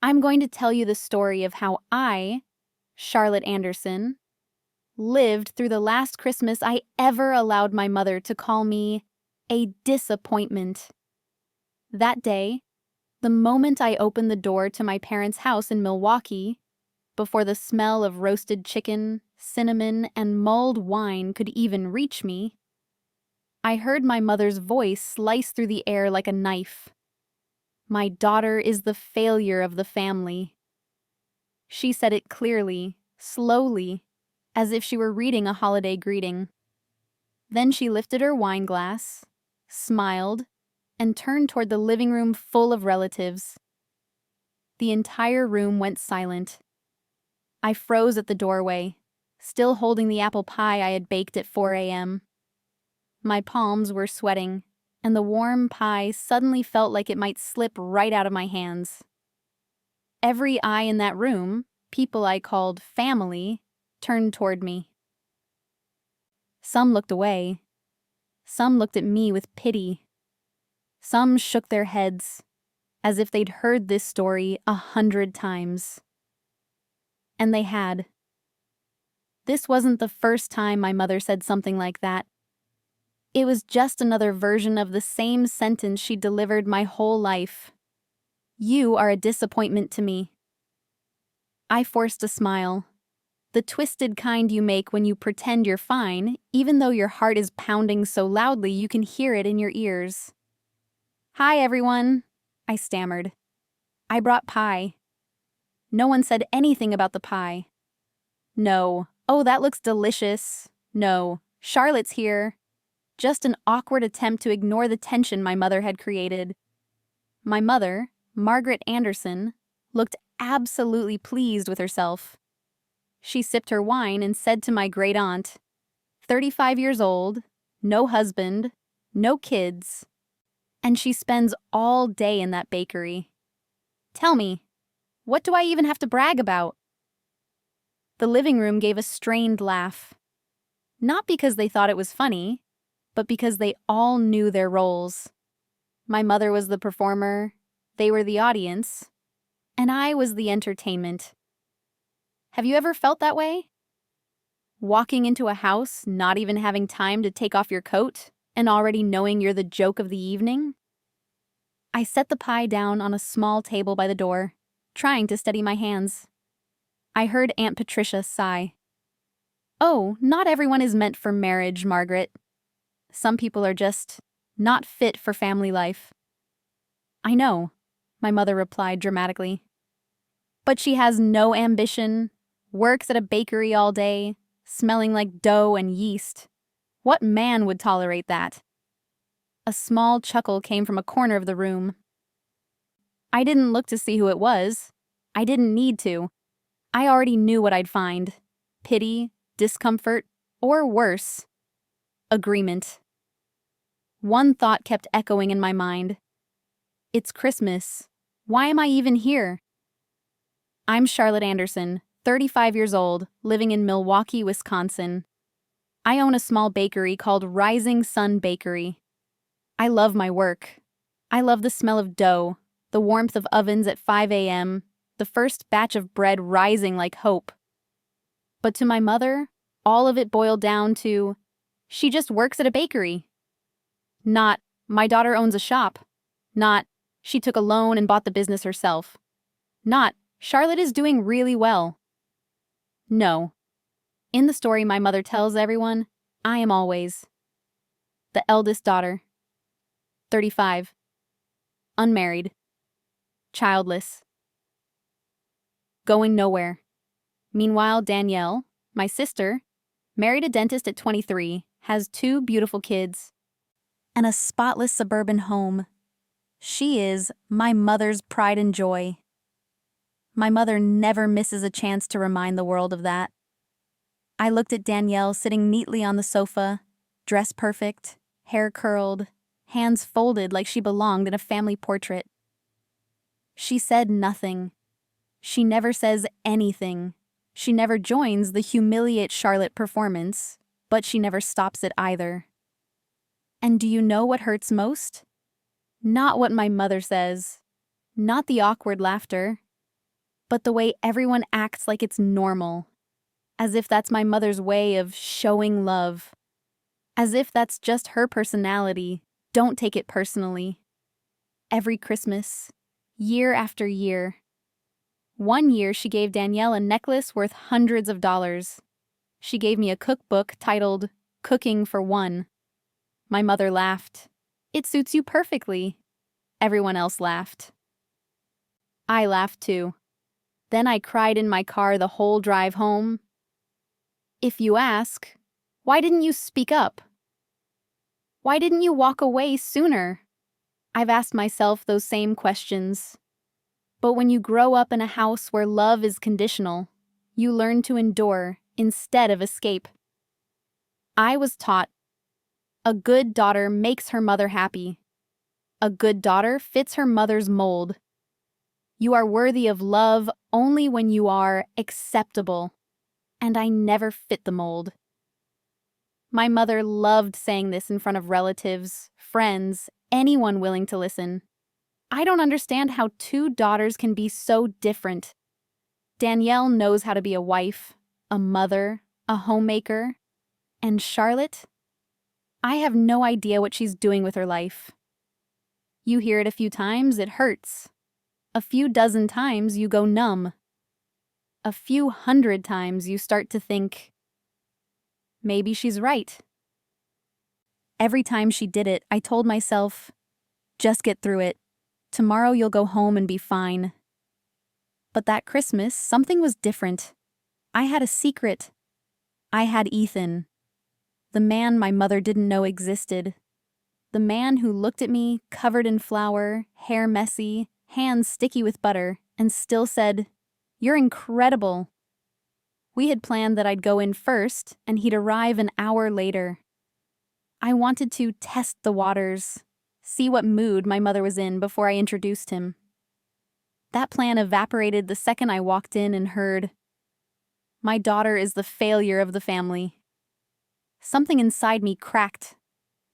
I'm going to tell you the story of how I, Charlotte Anderson, lived through the last Christmas I ever allowed my mother to call me a disappointment. That day, the moment I opened the door to my parents' house in Milwaukee, before the smell of roasted chicken, cinnamon, and mulled wine could even reach me, I heard my mother's voice slice through the air like a knife. My daughter is the failure of the family. She said it clearly, slowly, as if she were reading a holiday greeting. Then she lifted her wine glass, smiled, and turned toward the living room full of relatives. The entire room went silent. I froze at the doorway, still holding the apple pie I had baked at 4 a.m. My palms were sweating, and the warm pie suddenly felt like it might slip right out of my hands. Every eye in that room, people I called family, turned toward me. Some looked away. Some looked at me with pity. Some shook their heads, as if they'd heard this story 100 times. And they had. This wasn't the first time my mother said something like that. It was just another version of the same sentence she delivered my whole life. You are a disappointment to me. I forced a smile. The twisted kind you make when you pretend you're fine, even though your heart is pounding so loudly you can hear it in your ears. Hi, everyone, I stammered. I brought pie. No one said anything about the pie. No. Oh, that looks delicious. No. Charlotte's here. Just an awkward attempt to ignore the tension my mother had created. My mother, Margaret Anderson, looked absolutely pleased with herself. She sipped her wine and said to my great-aunt, 35 years old, no husband, no kids, and she spends all day in that bakery. Tell me, what do I even have to brag about? The living room gave a strained laugh. Not because they thought it was funny, but because they all knew their roles. My mother was the performer, they were the audience, and I was the entertainment. Have you ever felt that way? Walking into a house, not even having time to take off your coat, and already knowing you're the joke of the evening? I set the pie down on a small table by the door, trying to steady my hands. I heard Aunt Patricia sigh. Oh, not everyone is meant for marriage, Margaret. Some people are just not fit for family life. I know, my mother replied dramatically. But she has no ambition, works at a bakery all day, smelling like dough and yeast. What man would tolerate that? A small chuckle came from a corner of the room. I didn't look to see who it was. I didn't need to. I already knew what I'd find. Pity, discomfort, or worse, agreement. One thought kept echoing in my mind. It's Christmas. Why am I even here? I'm Charlotte Anderson, 35 years old, living in Milwaukee, Wisconsin. I own a small bakery called Rising Sun Bakery. I love my work. I love the smell of dough, the warmth of ovens at 5 a.m., the first batch of bread rising like hope. But to my mother, all of it boiled down to, she just works at a bakery. Not, my daughter owns a shop. Not, she took a loan and bought the business herself. Not, Charlotte is doing really well. No. In the story my mother tells everyone, I am always the eldest daughter, 35, unmarried, childless, going nowhere. Meanwhile, Danielle, my sister, married a dentist at 23, has 2 beautiful kids, and a spotless suburban home. She is my mother's pride and joy. My mother never misses a chance to remind the world of that. I looked at Danielle sitting neatly on the sofa, dress perfect, hair curled, hands folded like she belonged in a family portrait. She said nothing. She never says anything. She never joins the Humiliate Charlotte performance, but she never stops it either. And do you know what hurts most? Not what my mother says. Not the awkward laughter. but the way everyone acts like it's normal, as if that's my mother's way of showing love, as if that's just her personality. Don't take it personally. Every Christmas, year after year. One year she gave Danielle a necklace worth hundreds of dollars. She gave me a cookbook titled Cooking for One. My mother laughed. "It suits you perfectly." Everyone else laughed. I laughed too. Then I cried in my car the whole drive home. If you ask, why didn't you speak up? Why didn't you walk away sooner? I've asked myself those same questions. But when you grow up in a house where love is conditional, you learn to endure instead of escape. I was taught a good daughter makes her mother happy. A good daughter fits her mother's mold. You are worthy of love only when you are acceptable. And I never fit the mold. My mother loved saying this in front of relatives, friends, anyone willing to listen. I don't understand how two daughters can be so different. Danielle knows how to be a wife, a mother, a homemaker. And Charlotte? I have no idea what she's doing with her life. You hear it a few times, it hurts. A few dozen times, you go numb. A few hundred times, you start to think, maybe she's right. Every time she did it, I told myself, just get through it. Tomorrow you'll go home and be fine. But that Christmas, something was different. I had a secret. I had Ethan. The man my mother didn't know existed. The man who looked at me, covered in flour, hair messy, hands sticky with butter, and still said, "You're incredible." We had planned that I'd go in first, and he'd arrive an hour later. I wanted to test the waters, see what mood my mother was in before I introduced him. That plan evaporated the second I walked in and heard, "My daughter is the failure of the family." Something inside me cracked.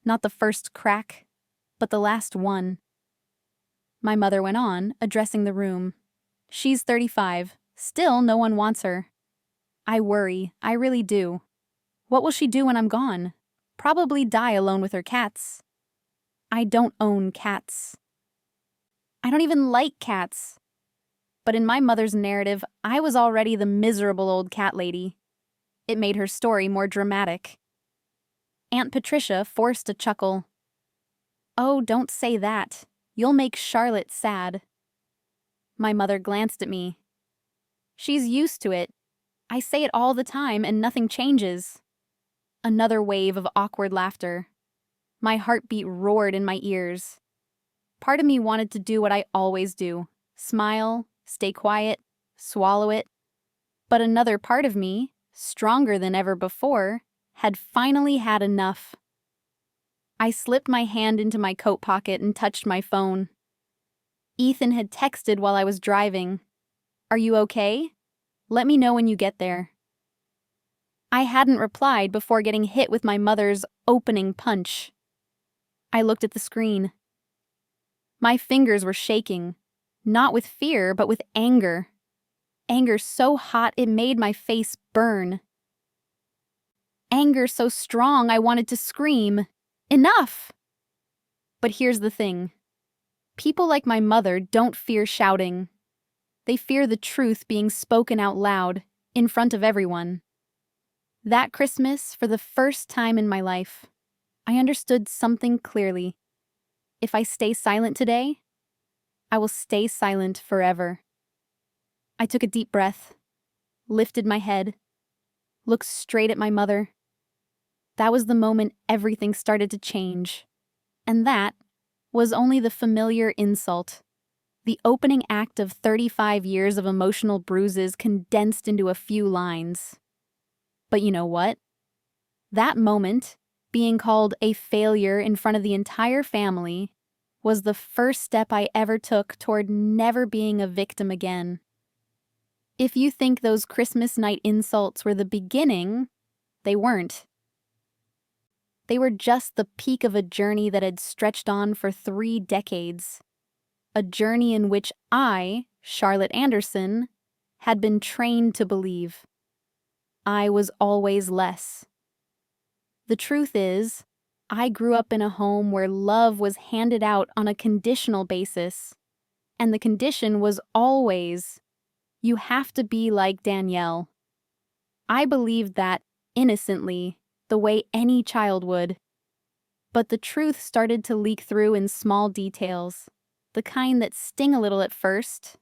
Not the first crack, but the last one. My mother went on, addressing the room. "She's 35. Still, no one wants her. I worry, I really do. What will she do when I'm gone? Probably die alone with her cats. I don't own cats. I don't even like cats. But in my mother's narrative, I was already the miserable old cat lady. It made her story more dramatic. Aunt Patricia forced a chuckle. "Oh, don't say that. You'll make Charlotte sad." My mother glanced at me. "She's used to it. I say it all the time and nothing changes." Another wave of awkward laughter. My heartbeat roared in my ears. Part of me wanted to do what I always do. Smile, stay quiet, swallow it. But another part of me, stronger than ever before, had finally had enough. I slipped my hand into my coat pocket and touched my phone. Ethan had texted while I was driving. "Are you okay? Let me know when you get there." I hadn't replied before getting hit with my mother's opening punch. I looked at the screen. My fingers were shaking, not with fear, but with anger. Anger so hot it made my face burn. Anger so strong I wanted to scream, "Enough!" But here's the thing. People like my mother don't fear shouting. They fear the truth being spoken out loud, in front of everyone. That Christmas, for the first time in my life, I understood something clearly. If I stay silent today, I will stay silent forever. I took a deep breath, lifted my head, looked straight at my mother. That was the moment everything started to change. And that was only the familiar insult. The opening act of 35 years of emotional bruises condensed into a few lines. But you know what? That moment, being called a failure in front of the entire family, was the first step I ever took toward never being a victim again. If you think those Christmas night insults were the beginning, they weren't. They were just the peak of a journey that had stretched on for 3 decades. A journey in which I, Charlotte Anderson, had been trained to believe. I was always less. The truth is, I grew up in a home where love was handed out on a conditional basis, and the condition was always, you have to be like Danielle. I believed that, innocently, the way any child would. But the truth started to leak through in small details, the kind that sting a little at first,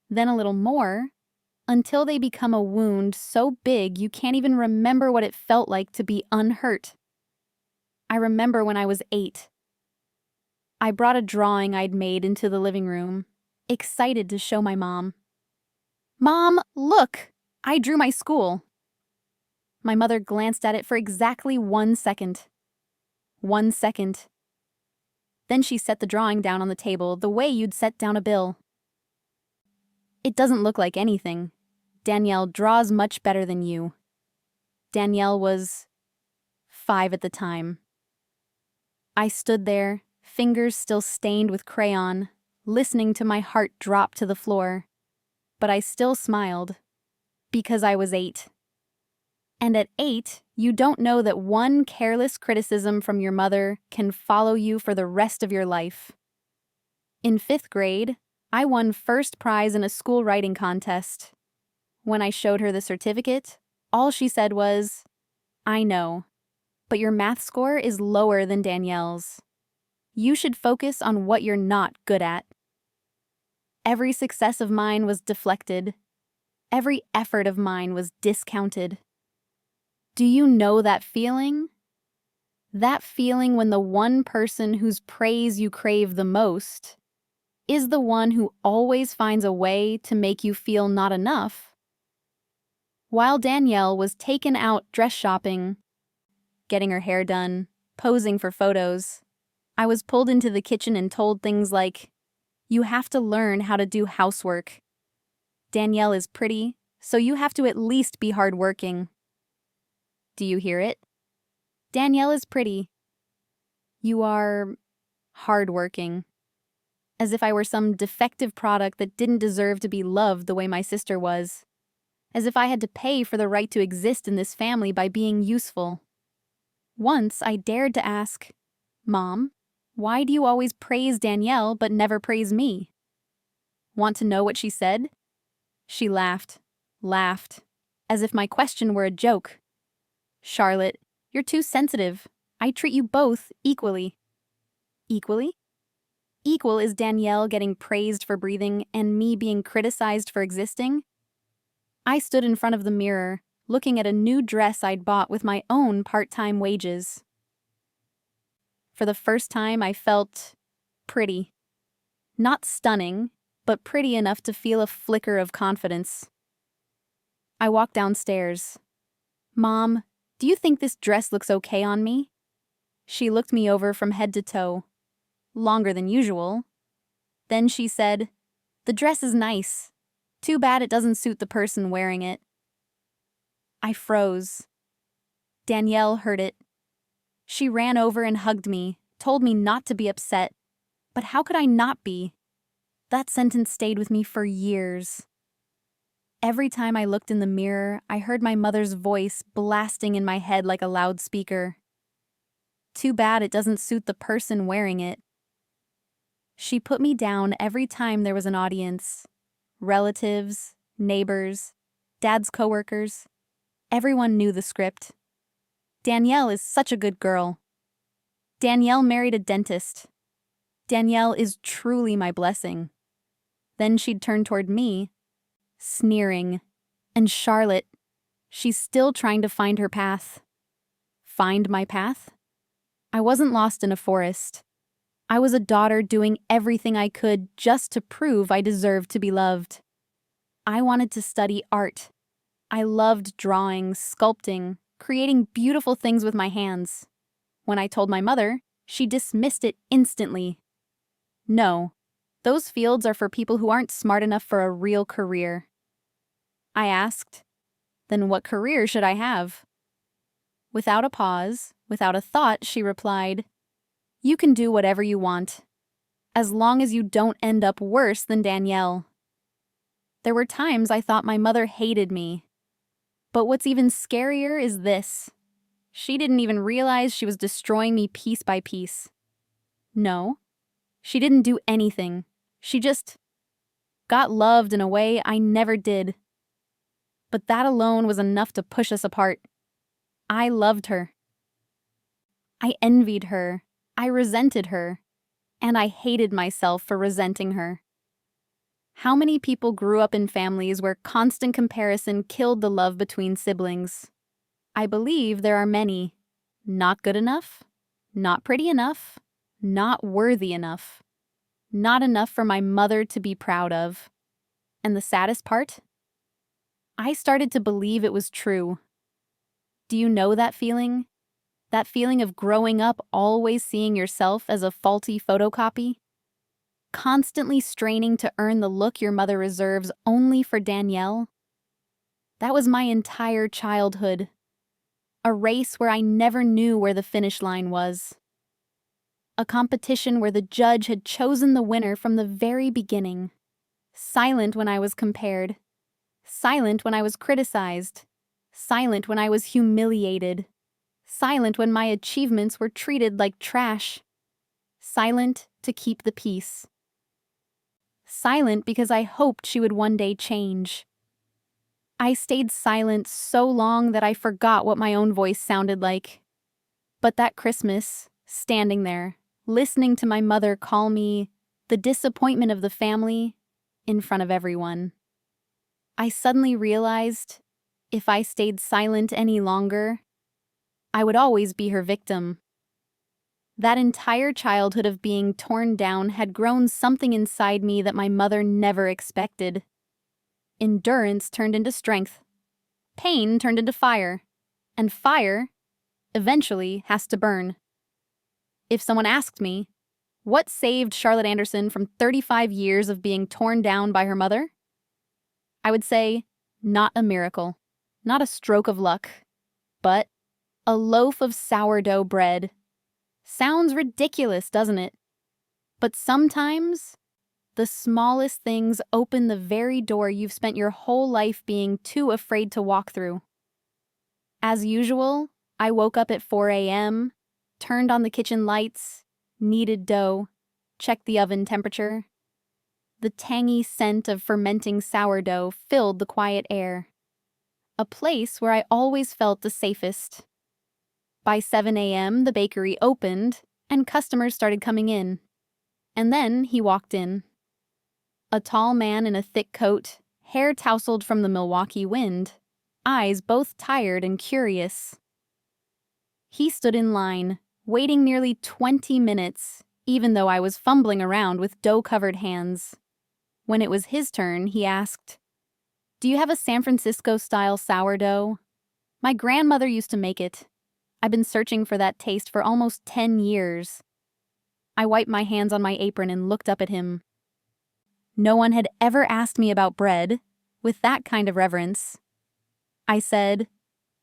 then a little more, until they become a wound so big you can't even remember what it felt like to be unhurt. I remember when I was 8. I brought a drawing I'd made into the living room, excited to show my mom. "Mom, look! I drew my school." My mother glanced at it for exactly 1 second. 1 second. Then she set the drawing down on the table the way you'd set down a bill. "It doesn't look like anything. Danielle draws much better than you." Danielle was 5 at the time. I stood there, fingers still stained with crayon, listening to my heart drop to the floor. But I still smiled, because I was 8. And at 8, you don't know that one careless criticism from your mother can follow you for the rest of your life. In 5th grade, I won first prize in a school writing contest. When I showed her the certificate, all she said was, "I know, but your math score is lower than Danielle's. You should focus on what you're not good at." Every success of mine was deflected. Every effort of mine was discounted. Do you know that feeling? That feeling when the one person whose praise you crave the most is the one who always finds a way to make you feel not enough. While Danielle was taken out dress shopping, getting her hair done, posing for photos, I was pulled into the kitchen and told things like, "You have to learn how to do housework. Danielle is pretty, so you have to at least be hardworking." Do you hear it? Danielle is pretty. You are hardworking. As if I were some defective product that didn't deserve to be loved the way my sister was. As if I had to pay for the right to exist in this family by being useful. Once I dared to ask, "Mom, why do you always praise Danielle but never praise me?" Want to know what she said? She laughed, as if my question were a joke. "Charlotte, you're too sensitive. I treat you both equally." Equally? Equal is Danielle getting praised for breathing and me being criticized for existing? I stood in front of the mirror, looking at a new dress I'd bought with my own part-time wages. For the first time, I felt pretty. Not stunning, but pretty enough to feel a flicker of confidence. I walked downstairs. "Mom, do you think this dress looks okay on me?" She looked me over from head to toe. Longer than usual. Then she said, "The dress is nice. Too bad it doesn't suit the person wearing it." I froze. Danielle heard it. She ran over and hugged me, told me not to be upset. But how could I not be? That sentence stayed with me for years. Every time I looked in the mirror, I heard my mother's voice blasting in my head like a loudspeaker. Too bad it doesn't suit the person wearing it. She put me down every time there was an audience. Relatives, neighbors, Dad's coworkers. Everyone knew the script. Danielle is such a good girl. Danielle married a dentist. Danielle is truly my blessing. Then she'd turn toward me, sneering. And Charlotte, she's still trying to find her path. Find my path? I wasn't lost in a forest. I was a daughter doing everything I could just to prove I deserved to be loved. I wanted to study art. I loved drawing, sculpting, creating beautiful things with my hands. When I told my mother, she dismissed it instantly. "No, those fields are for people who aren't smart enough for a real career." I asked, "Then what career should I have?" Without a pause, without a thought, she replied, "You can do whatever you want, as long as you don't end up worse than Danielle." There were times I thought my mother hated me. But what's even scarier is this. She didn't even realize she was destroying me piece by piece. No, she didn't do anything. She just got loved in a way I never did. But that alone was enough to push us apart. I loved her. I envied her. I resented her. And I hated myself for resenting her. How many people grew up in families where constant comparison killed the love between siblings? I believe there are many. Not good enough, not pretty enough, not worthy enough, not enough for my mother to be proud of. And the saddest part? I started to believe it was true. Do you know that feeling? That feeling of growing up always seeing yourself as a faulty photocopy? Constantly straining to earn the look your mother reserves only for Danielle? That was my entire childhood. A race where I never knew where the finish line was. A competition where the judge had chosen the winner from the very beginning. Silent when I was compared. Silent when I was criticized. Silent when I was humiliated. Silent when my achievements were treated like trash. Silent to keep the peace. Silent because I hoped she would one day change. I stayed silent so long that I forgot what my own voice sounded like. But that Christmas, standing there, listening to my mother call me the disappointment of the family in front of everyone, I suddenly realized if I stayed silent any longer, I would always be her victim. That entire childhood of being torn down had grown something inside me that my mother never expected. Endurance turned into strength. Pain turned into fire. And fire, eventually, has to burn. If someone asked me, what saved Charlotte Anderson from 35 years of being torn down by her mother? I would say, not a miracle, not a stroke of luck, but a loaf of sourdough bread. Sounds ridiculous, doesn't it? But sometimes the smallest things open the very door you've spent your whole life being too afraid to walk through. As usual, I woke up at 4 a.m., turned on the kitchen lights, kneaded dough, checked the oven temperature. The tangy scent of fermenting sourdough filled the quiet air. A place where I always felt the safest. By 7 a.m., the bakery opened, and customers started coming in. And then he walked in. A tall man in a thick coat, hair tousled from the Milwaukee wind, eyes both tired and curious. He stood in line, waiting nearly 20 minutes, even though I was fumbling around with dough-covered hands. When it was his turn, he asked, "Do you have a San Francisco-style sourdough? My grandmother used to make it. I've been searching for that taste for almost 10 years. I wiped my hands on my apron and looked up at him. No one had ever asked me about bread with that kind of reverence. I said,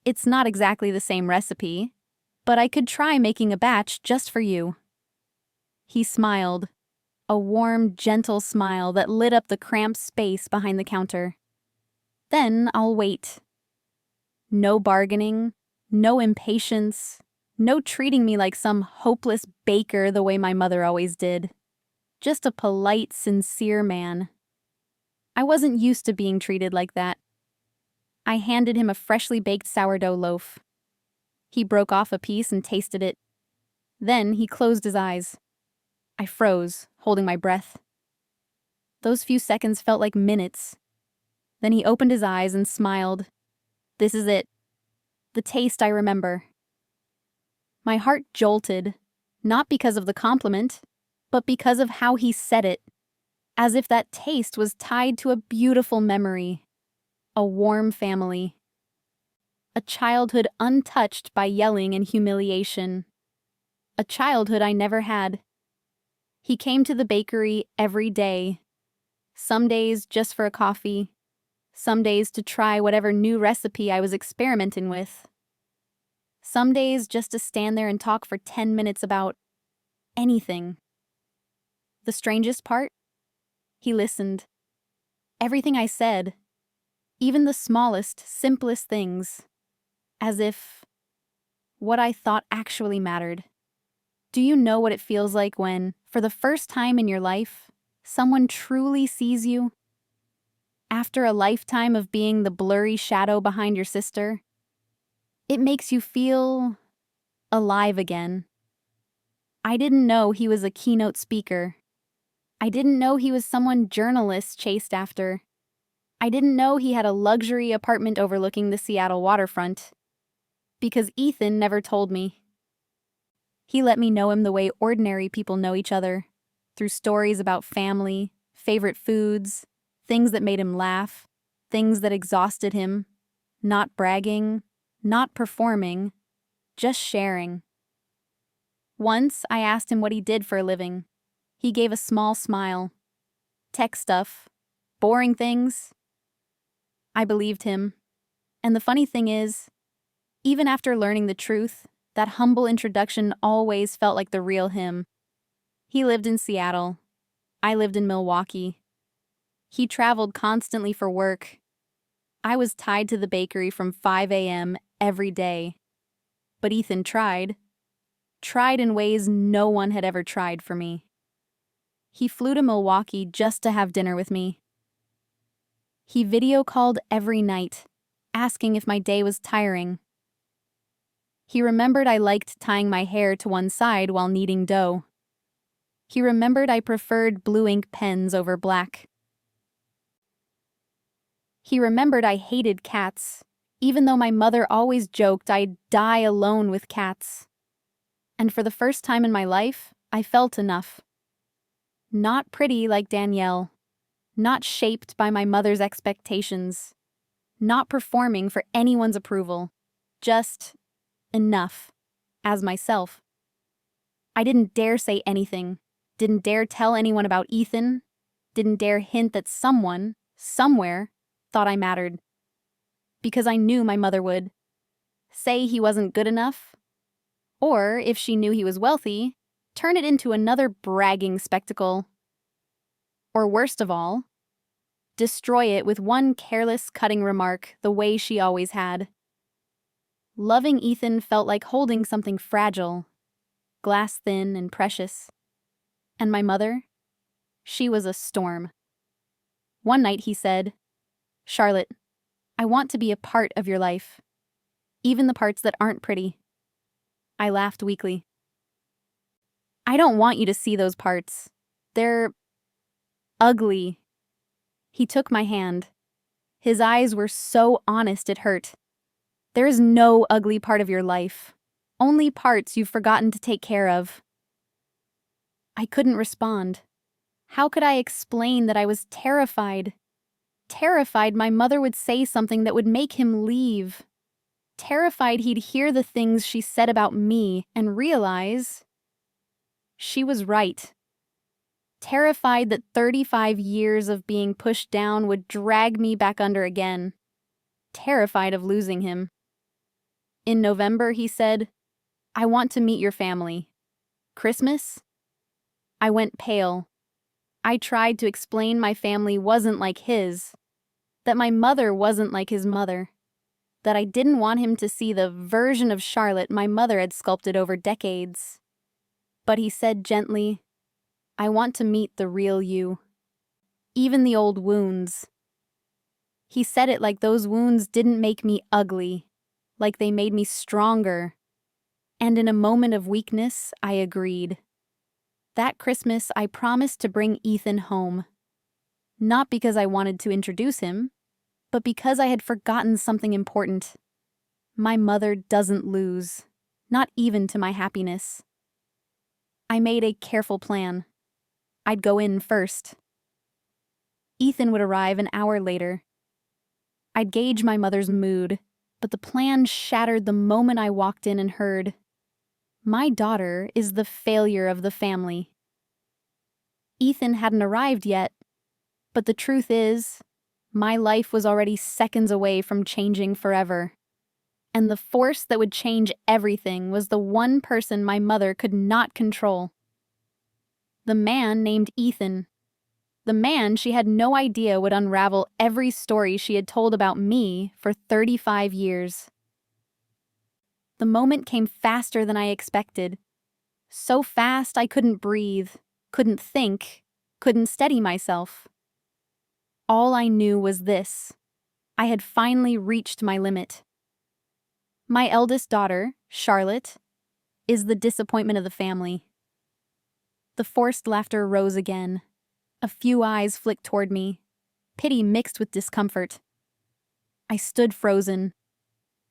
"It's not exactly the same recipe, but I could try making a batch just for you." He smiled, a warm, gentle smile that lit up the cramped space behind the counter. "Then I'll wait." No bargaining, no impatience, no treating me like some hopeless baker the way my mother always did. Just a polite, sincere man. I wasn't used to being treated like that. I handed him a freshly baked sourdough loaf. He broke off a piece and tasted it. Then he closed his eyes. I froze, holding my breath. Those few seconds felt like minutes. Then he opened his eyes and smiled. This is it. The taste I remember. My heart jolted, not because of the compliment, but because of how he said it, as if that taste was tied to a beautiful memory, a warm family, a childhood untouched by yelling and humiliation, a childhood I never had. He came to the bakery every day, some days just for a coffee, some days to try whatever new recipe I was experimenting with, some days just to stand there and talk for 10 minutes about anything. The strangest part? He listened. Everything I said, even the smallest, simplest things, as if what I thought actually mattered. Do you know what it feels like when, for the first time in your life, someone truly sees you? After a lifetime of being the blurry shadow behind your sister, it makes you feel alive again. I didn't know he was a keynote speaker. I didn't know he was someone journalists chased after. I didn't know he had a luxury apartment overlooking the Seattle waterfront. Because Ethan never told me. He let me know him the way ordinary people know each other, through stories about family, favorite foods, things that made him laugh, things that exhausted him, not bragging, not performing, just sharing. Once I asked him what he did for a living. He gave a small smile. Tech stuff, boring things. I believed him. And the funny thing is, even after learning the truth, that humble introduction always felt like the real him. He lived in Seattle. I lived in Milwaukee. He traveled constantly for work. I was tied to the bakery from 5 a.m. every day. But Ethan tried in ways no one had ever tried for me. He flew to Milwaukee just to have dinner with me. He video called every night, asking if my day was tiring. He remembered I liked tying my hair to one side while kneading dough. He remembered I preferred blue ink pens over black. He remembered I hated cats, even though my mother always joked I'd die alone with cats. And for the first time in my life, I felt enough. Not pretty like Danielle, not shaped by my mother's expectations, not performing for anyone's approval, just enough, as myself. I didn't dare say anything, didn't dare tell anyone about Ethan, didn't dare hint that someone, somewhere, thought I mattered. Because I knew my mother would. Say he wasn't good enough, or if she knew he was wealthy, turn it into another bragging spectacle. Or worst of all, destroy it with one careless, cutting remark the way she always had. Loving Ethan felt like holding something fragile, glass-thin and precious. And my mother? She was a storm. One night he said, "Charlotte, I want to be a part of your life, even the parts that aren't pretty." I laughed weakly. "I don't want you to see those parts. They're ugly." He took my hand. His eyes were so honest it hurt. "There is no ugly part of your life, only parts you've forgotten to take care of." I couldn't respond. How could I explain that I was terrified? Terrified my mother would say something that would make him leave. Terrified he'd hear the things she said about me and realize she was right. Terrified that 35 years of being pushed down would drag me back under again. Terrified of losing him. In November, he said, "I want to meet your family. Christmas?" I went pale. I tried to explain my family wasn't like his, that my mother wasn't like his mother, that I didn't want him to see the version of Charlotte my mother had sculpted over decades. But he said gently, "I want to meet the real you. Even the old wounds." He said it like those wounds didn't make me ugly, like they made me stronger. And in a moment of weakness, I agreed. That Christmas, I promised to bring Ethan home. Not because I wanted to introduce him, but because I had forgotten something important. My mother doesn't lose, not even to my happiness. I made a careful plan. I'd go in first. Ethan would arrive an hour later. I'd gauge my mother's mood, but the plan shattered the moment I walked in and heard, "My daughter is the failure of the family." Ethan hadn't arrived yet, but the truth is, my life was already seconds away from changing forever. And the force that would change everything was the one person my mother could not control. The man named Ethan. The man she had no idea would unravel every story she had told about me for 35 years. The moment came faster than I expected. So fast I couldn't breathe, couldn't think, couldn't steady myself. All I knew was this: I had finally reached my limit. My eldest daughter, Charlotte, is the disappointment of the family. The forced laughter rose again. A few eyes flicked toward me, pity mixed with discomfort. I stood frozen,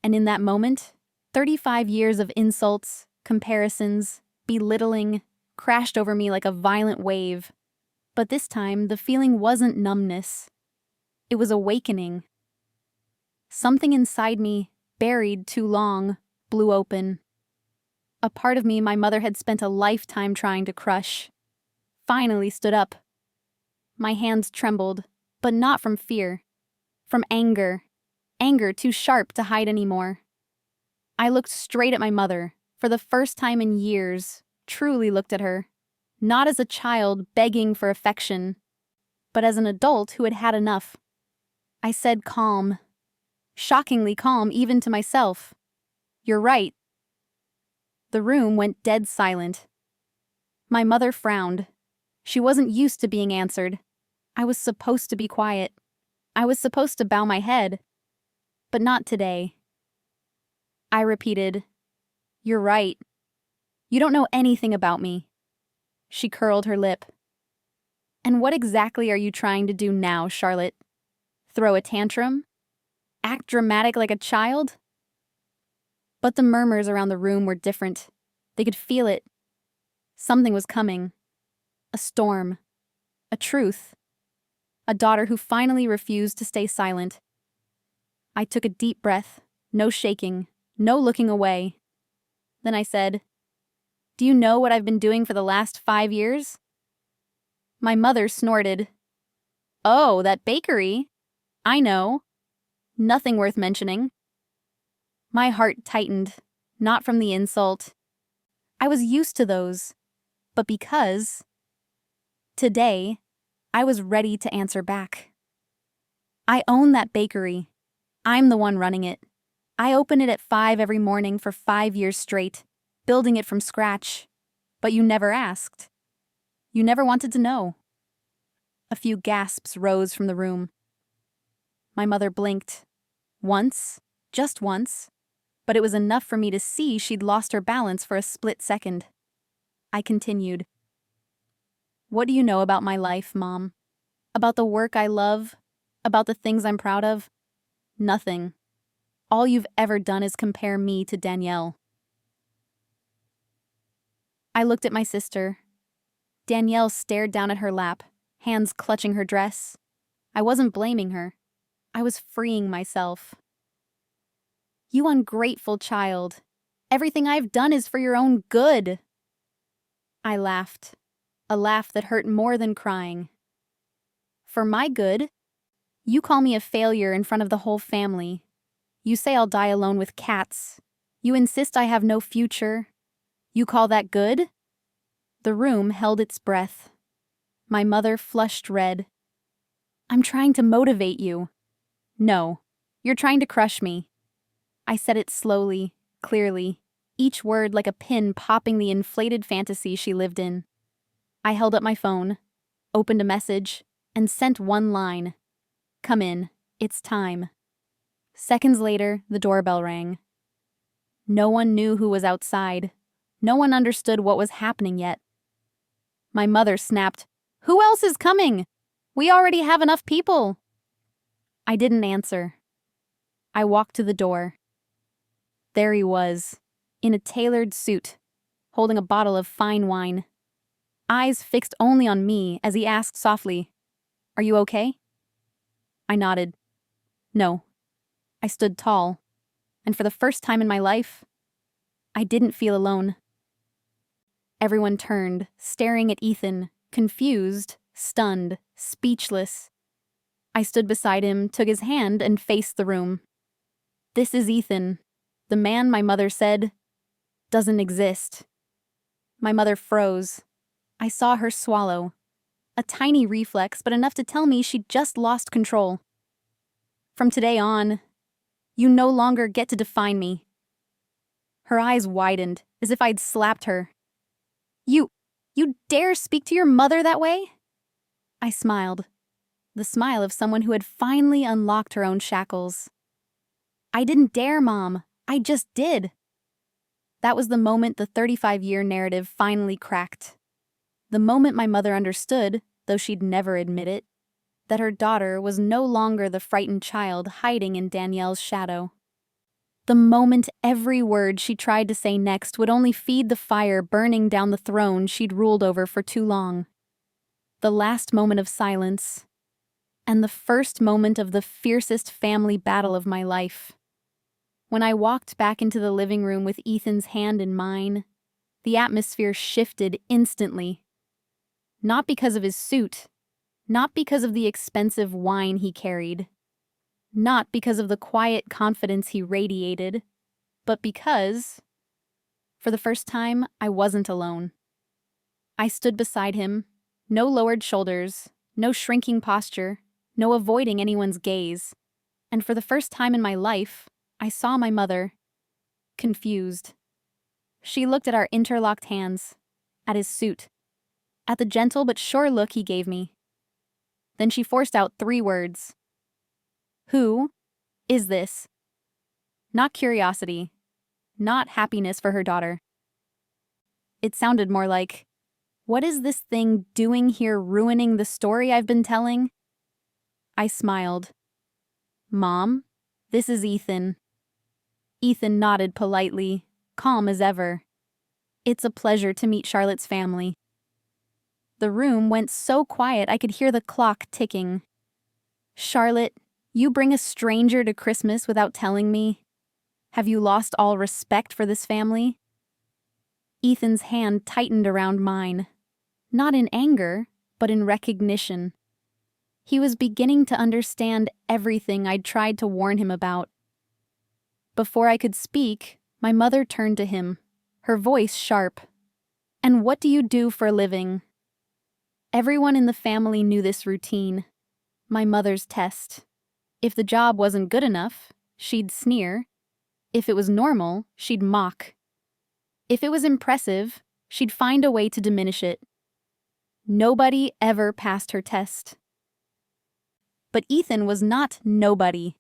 and in that moment, 35 years of insults, comparisons, belittling, crashed over me like a violent wave. But this time, the feeling wasn't numbness. It was awakening. Something inside me, buried too long, blew open. A part of me my mother had spent a lifetime trying to crush finally stood up. My hands trembled, but not from fear. From anger. Anger too sharp to hide anymore. I looked straight at my mother, for the first time in years, truly looked at her. Not as a child begging for affection, but as an adult who had had enough. I said calm. Shockingly calm even to myself. "You're right." The room went dead silent. My mother frowned. She wasn't used to being answered. I was supposed to be quiet. I was supposed to bow my head. But not today. I repeated, "You're right. You don't know anything about me." She curled her lip. "And what exactly are you trying to do now, Charlotte? Throw a tantrum? Act dramatic like a child?" But the murmurs around the room were different. They could feel it. Something was coming. A storm. A truth. A daughter who finally refused to stay silent. I took a deep breath. No shaking. No looking away. Then I said, "Do you know what I've been doing for the last 5 years?" My mother snorted. "Oh, that bakery? I know. Nothing worth mentioning." My heart tightened, not from the insult. I was used to those, but because today I was ready to answer back. I own that bakery. I'm the one running it. I open it at 5 every morning for 5 years straight, building it from scratch. But you never asked. You never wanted to know. A few gasps rose from the room. My mother blinked. Once, just once, but it was enough for me to see she'd lost her balance for a split second. I continued. "What do you know about my life, Mom? About the work I love? About the things I'm proud of? Nothing. All you've ever done is compare me to Danielle." I looked at my sister. Danielle stared down at her lap, hands clutching her dress. I wasn't blaming her. I was freeing myself. "You ungrateful child. Everything I've done is for your own good." I laughed, a laugh that hurt more than crying. "For my good? You call me a failure in front of the whole family. You say I'll die alone with cats. You insist I have no future. You call that good?" The room held its breath. My mother flushed red. "I'm trying to motivate you." "No, you're trying to crush me." I said it slowly, clearly, each word like a pin popping the inflated fantasy she lived in. I held up my phone, opened a message, and sent one line. "Come in. It's time." Seconds later, the doorbell rang. No one knew who was outside. No one understood what was happening yet. My mother snapped, "Who else is coming? We already have enough people." I didn't answer. I walked to the door. There he was, in a tailored suit, holding a bottle of fine wine. Eyes fixed only on me as he asked softly, "Are you okay?" I nodded. No. I stood tall, and for the first time in my life, I didn't feel alone. Everyone turned, staring at Ethan, confused, stunned, speechless. I stood beside him, took his hand, and faced the room. This is Ethan, the man my mother said doesn't exist. My mother froze. I saw her swallow. A tiny reflex, but enough to tell me she'd just lost control. From today on, you no longer get to define me. Her eyes widened, as if I'd slapped her. You dare speak to your mother that way? I smiled, the smile of someone who had finally unlocked her own shackles. I didn't dare, Mom. I just did. That was the moment the 35-year narrative finally cracked. The moment my mother understood, though she'd never admit it, that her daughter was no longer the frightened child hiding in Danielle's shadow. The moment every word she tried to say next would only feed the fire burning down the throne she'd ruled over for too long. The last moment of silence, and the first moment of the fiercest family battle of my life. When I walked back into the living room with Ethan's hand in mine, the atmosphere shifted instantly. Not because of his suit, not because of the expensive wine he carried, not because of the quiet confidence he radiated, but because, for the first time, I wasn't alone. I stood beside him, no lowered shoulders, no shrinking posture, no avoiding anyone's gaze, and for the first time in my life, I saw my mother, confused. She looked at our interlocked hands, at his suit, at the gentle but sure look he gave me. Then she forced out 3 words. Who is this? Not curiosity, not happiness for her daughter. It sounded more like, what is this thing doing here ruining the story I've been telling? I smiled. Mom, this is Ethan. Ethan nodded politely, calm as ever. It's a pleasure to meet Charlotte's family. The room went so quiet I could hear the clock ticking. Charlotte, you bring a stranger to Christmas without telling me? Have you lost all respect for this family? Ethan's hand tightened around mine, not in anger, but in recognition. He was beginning to understand everything I'd tried to warn him about. Before I could speak, my mother turned to him, her voice sharp. And what do you do for a living? Everyone in the family knew this routine, my mother's test. If the job wasn't good enough, she'd sneer. If it was normal, she'd mock. If it was impressive, she'd find a way to diminish it. Nobody ever passed her test. But Ethan was not nobody.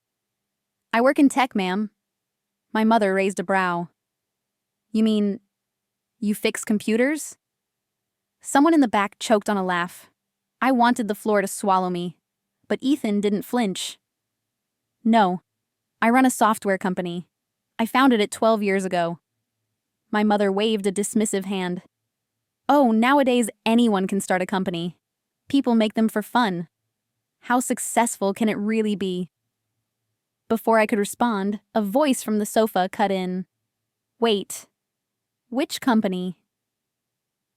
I work in tech, ma'am. My mother raised a brow. You mean, you fix computers? Someone in the back choked on a laugh. I wanted the floor to swallow me, but Ethan didn't flinch. No, I run a software company. I founded it 12 years ago. My mother waved a dismissive hand. Oh, nowadays anyone can start a company. People make them for fun. How successful can it really be? Before I could respond, a voice from the sofa cut in. Wait, which company?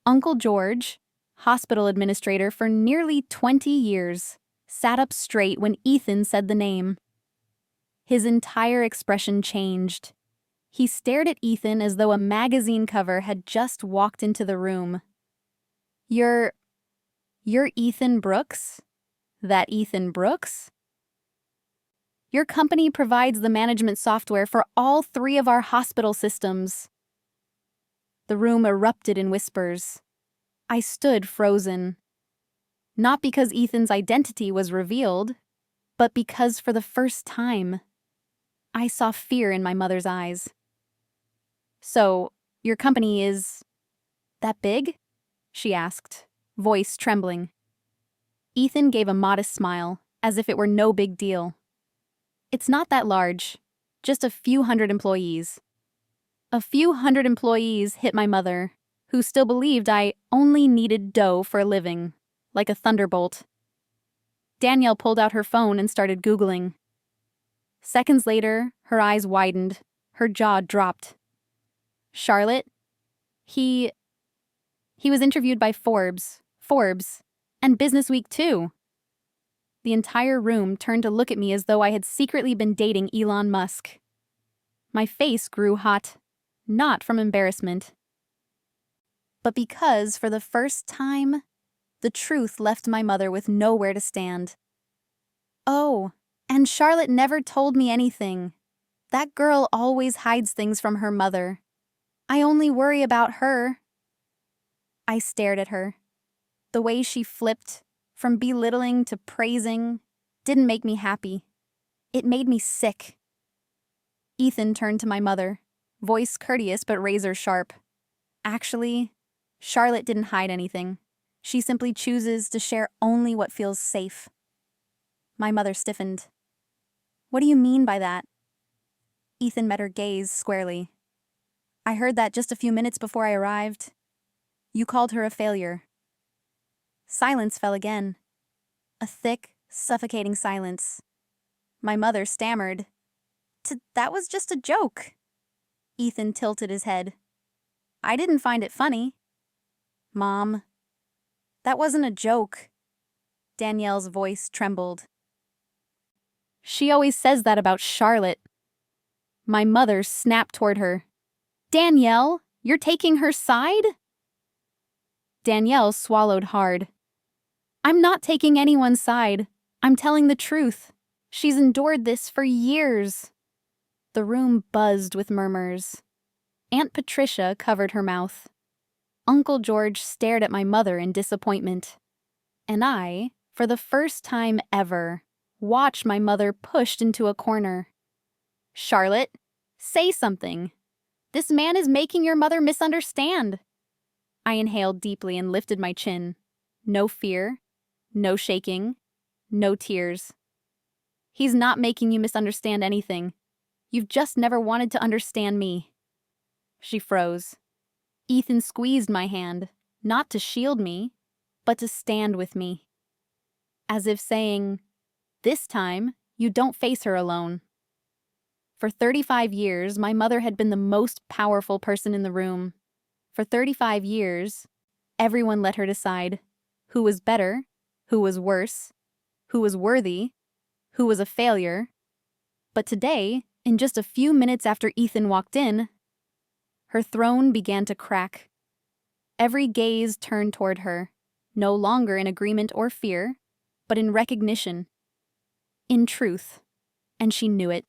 Uncle George, hospital administrator for nearly 20 years, sat up straight when Ethan said the name. His entire expression changed. He stared at Ethan as though a magazine cover had just walked into the room. You're Ethan Brooks? That Ethan Brooks? Your company provides the management software for all 3 of our hospital systems. The room erupted in whispers. I stood frozen. Not because Ethan's identity was revealed, but because for the first time, I saw fear in my mother's eyes. So, your company is that big? She asked, voice trembling. Ethan gave a modest smile, as if it were no big deal. It's not that large, just a few hundred employees. A few hundred employees hit my mother, who still believed I only needed dough for a living, like a thunderbolt. Danielle pulled out her phone and started Googling. Seconds later, her eyes widened, her jaw dropped. Charlotte? He was interviewed by Forbes, and Businessweek too. The entire room turned to look at me as though I had secretly been dating Elon Musk. My face grew hot, not from embarrassment, but because, for the first time, The truth left my mother with nowhere to stand. Oh, and Charlotte never told me anything. That girl always hides things from her mother. I only worry about her. I stared at her. The way she flipped, from belittling to praising, didn't make me happy. It made me sick. Ethan turned to my mother, voice courteous but razor sharp. Actually, Charlotte didn't hide anything. She simply chooses to share only what feels safe. My mother stiffened. What do you mean by that? Ethan met her gaze squarely. I heard that just a few minutes before I arrived. You called her a failure. Silence fell again. A thick, suffocating silence. My mother stammered. That was just a joke. Ethan tilted his head. I didn't find it funny. Mom, that wasn't a joke. Danielle's voice trembled. She always says that about Charlotte. My mother snapped toward her. Danielle, you're taking her side? Danielle swallowed hard. I'm not taking anyone's side. I'm telling the truth. She's endured this for years. The room buzzed with murmurs. Aunt Patricia covered her mouth. Uncle George stared at my mother in disappointment. And I, for the first time ever, watched my mother pushed into a corner. Charlotte, say something. This man is making your mother misunderstand. I inhaled deeply and lifted my chin. No fear, no shaking, no tears. He's not making you misunderstand anything. You've just never wanted to understand me. She froze. Ethan squeezed my hand, not to shield me, but to stand with me. As if saying, this time, you don't face her alone. For 35 years, my mother had been the most powerful person in the room. For 35 years, everyone let her decide who was better, who was worse, who was worthy, who was a failure. But today, in just a few minutes after Ethan walked in, her throne began to crack. Every gaze turned toward her, no longer in agreement or fear, but in recognition, in truth, and she knew it.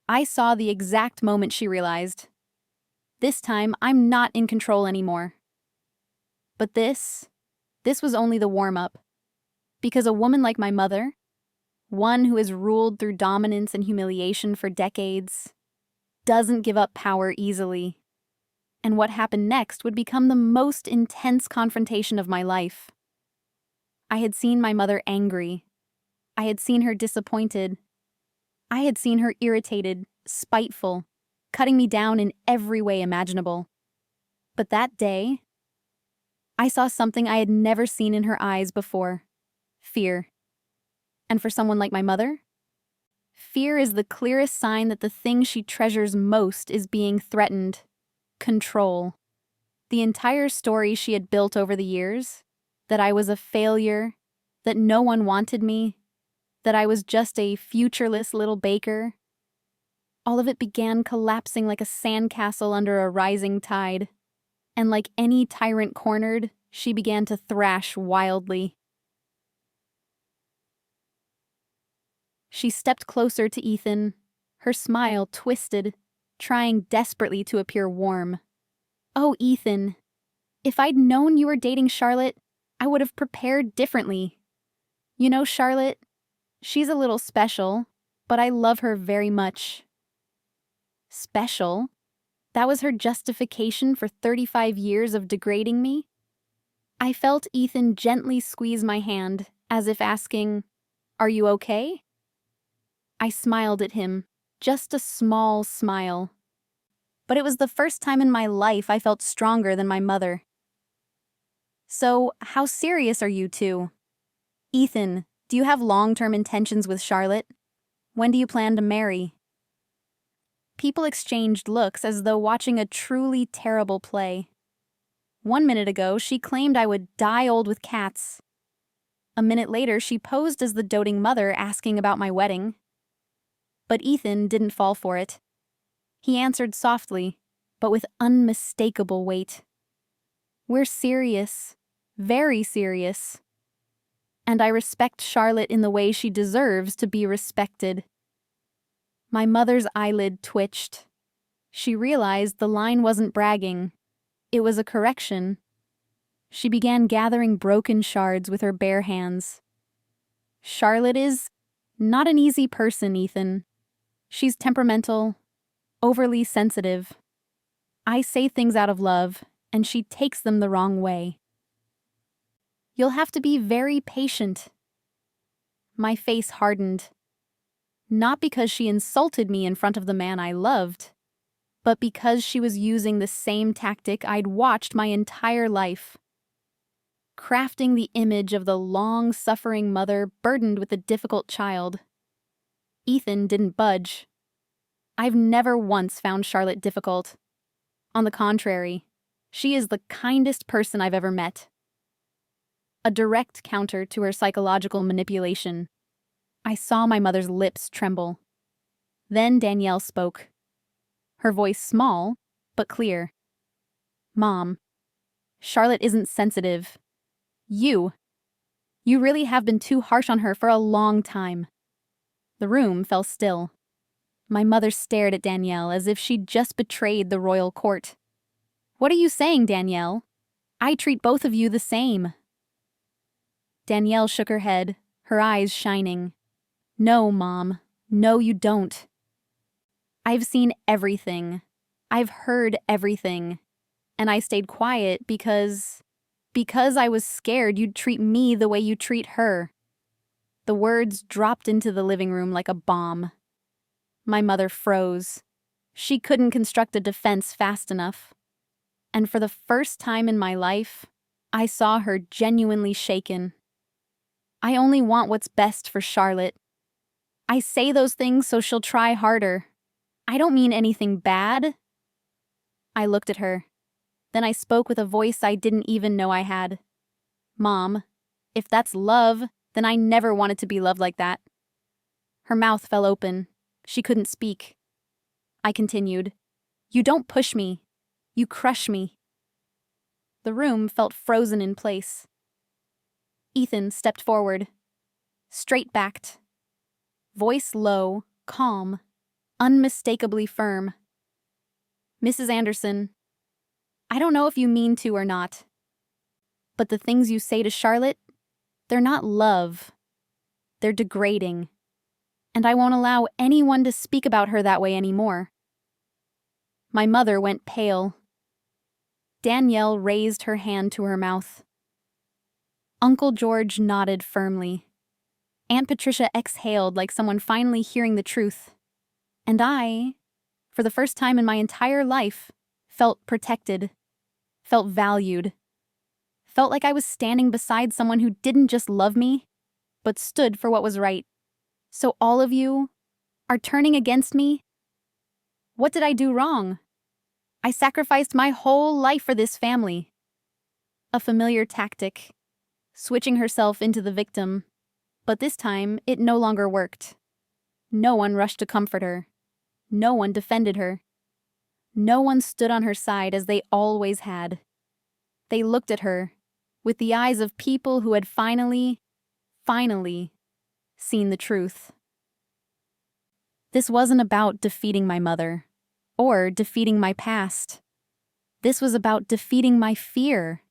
I saw the exact moment she realized. This time, I'm not in control anymore. But this was only the warm-up. Because a woman like my mother, one who has ruled through dominance and humiliation for decades, doesn't give up power easily. And what happened next would become the most intense confrontation of my life. I had seen my mother angry. I had seen her disappointed. I had seen her irritated, spiteful, cutting me down in every way imaginable. But that day, I saw something I had never seen in her eyes before. Fear. And for someone like my mother, fear is the clearest sign that the thing she treasures most is being threatened. Control. The entire story she had built over the years, that I was a failure, that no one wanted me, that I was just a futureless little baker, all of it began collapsing like a sandcastle under a rising tide. And like any tyrant cornered, she began to thrash wildly. She stepped closer to Ethan, her smile twisted, trying desperately to appear warm. Oh, Ethan, if I'd known you were dating Charlotte, I would have prepared differently. You know, Charlotte, she's a little special, but I love her very much. Special? That was her justification for 35 years of degrading me? I felt Ethan gently squeeze my hand, as if asking, "Are you okay?" I smiled at him, just a small smile. But it was the first time in my life I felt stronger than my mother. So, how serious are you two? Ethan, do you have long-term intentions with Charlotte? When do you plan to marry? People exchanged looks as though watching a truly terrible play. 1 minute ago, she claimed I would die old with cats. A minute later, she posed as the doting mother asking about my wedding. But Ethan didn't fall for it. He answered softly, but with unmistakable weight. We're serious. Very serious. And I respect Charlotte in the way she deserves to be respected. My mother's eyelid twitched. She realized the line wasn't bragging. It was a correction. She began gathering broken shards with her bare hands. Charlotte is not an easy person, Ethan. She's temperamental, overly sensitive. I say things out of love, and she takes them the wrong way. You'll have to be very patient. My face hardened. Not because she insulted me in front of the man I loved, but because she was using the same tactic I'd watched my entire life. Crafting the image of the long-suffering mother burdened with a difficult child. Ethan didn't budge. I've never once found Charlotte difficult. On the contrary, she is the kindest person I've ever met. A direct counter to her psychological manipulation. I saw my mother's lips tremble. Then Danielle spoke. Her voice small, but clear. Mom, Charlotte isn't sensitive. You really have been too harsh on her for a long time. The room fell still. My mother stared at Danielle as if she'd just betrayed the royal court. What are you saying, Danielle? I treat both of you the same. Danielle shook her head, her eyes shining. No, Mom. No, you don't. I've seen everything. I've heard everything. And I stayed quiet because I was scared you'd treat me the way you treat her. The words dropped into the living room like a bomb. My mother froze. She couldn't construct a defense fast enough. And for the first time in my life, I saw her genuinely shaken. I only want what's best for Charlotte. I say those things so she'll try harder. I don't mean anything bad. I looked at her. Then I spoke with a voice I didn't even know I had. Mom, if that's love, then I never wanted to be loved like that. Her mouth fell open. She couldn't speak. I continued. You don't push me. You crush me. The room felt frozen in place. Ethan stepped forward. Straight-backed. Voice low, calm, unmistakably firm. Mrs. Anderson, I don't know if you mean to or not, but the things you say to Charlotte, they're not love. They're degrading. And I won't allow anyone to speak about her that way anymore. My mother went pale. Danielle raised her hand to her mouth. Uncle George nodded firmly. Aunt Patricia exhaled like someone finally hearing the truth. And I, for the first time in my entire life, felt protected, felt valued, felt like I was standing beside someone who didn't just love me, but stood for what was right. So all of you are turning against me? What did I do wrong? I sacrificed my whole life for this family. A familiar tactic, switching herself into the victim. But this time, it no longer worked. No one rushed to comfort her. No one defended her. No one stood on her side as they always had. They looked at her with the eyes of people who had finally seen the truth. This wasn't about defeating my mother or defeating my past. This was about defeating my fear,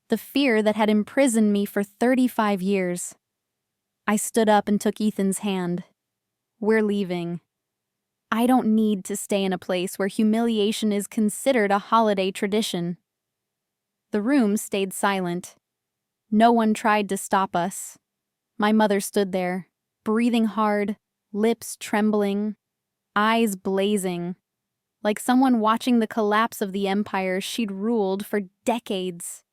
the fear that had imprisoned me for 35 years. I stood up and took Ethan's hand. We're leaving. I don't need to stay in a place where humiliation is considered a holiday tradition. The room stayed silent. No one tried to stop us. My mother stood there, breathing hard, lips trembling, eyes blazing, like someone watching the collapse of the empire she'd ruled for decades.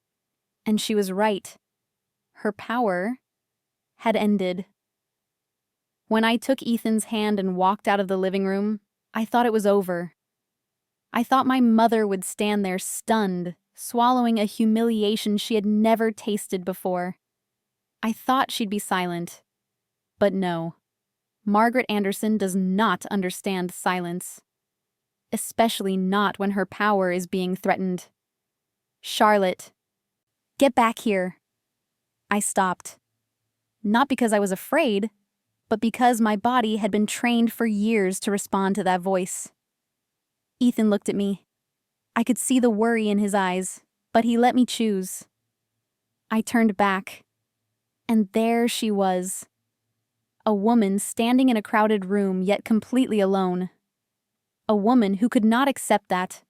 And she was right. Her power had ended. When I took Ethan's hand and walked out of the living room, I thought it was over. I thought my mother would stand there stunned, swallowing a humiliation she had never tasted before. I thought she'd be silent. But no. Margaret Anderson does not understand silence. Especially not when her power is being threatened. Charlotte. Get back here. I stopped. Not because I was afraid, but because my body had been trained for years to respond to that voice. Ethan looked at me. I could see the worry in his eyes, but he let me choose. I turned back, and there she was. A woman standing in a crowded room, yet completely alone. A woman who could not accept that,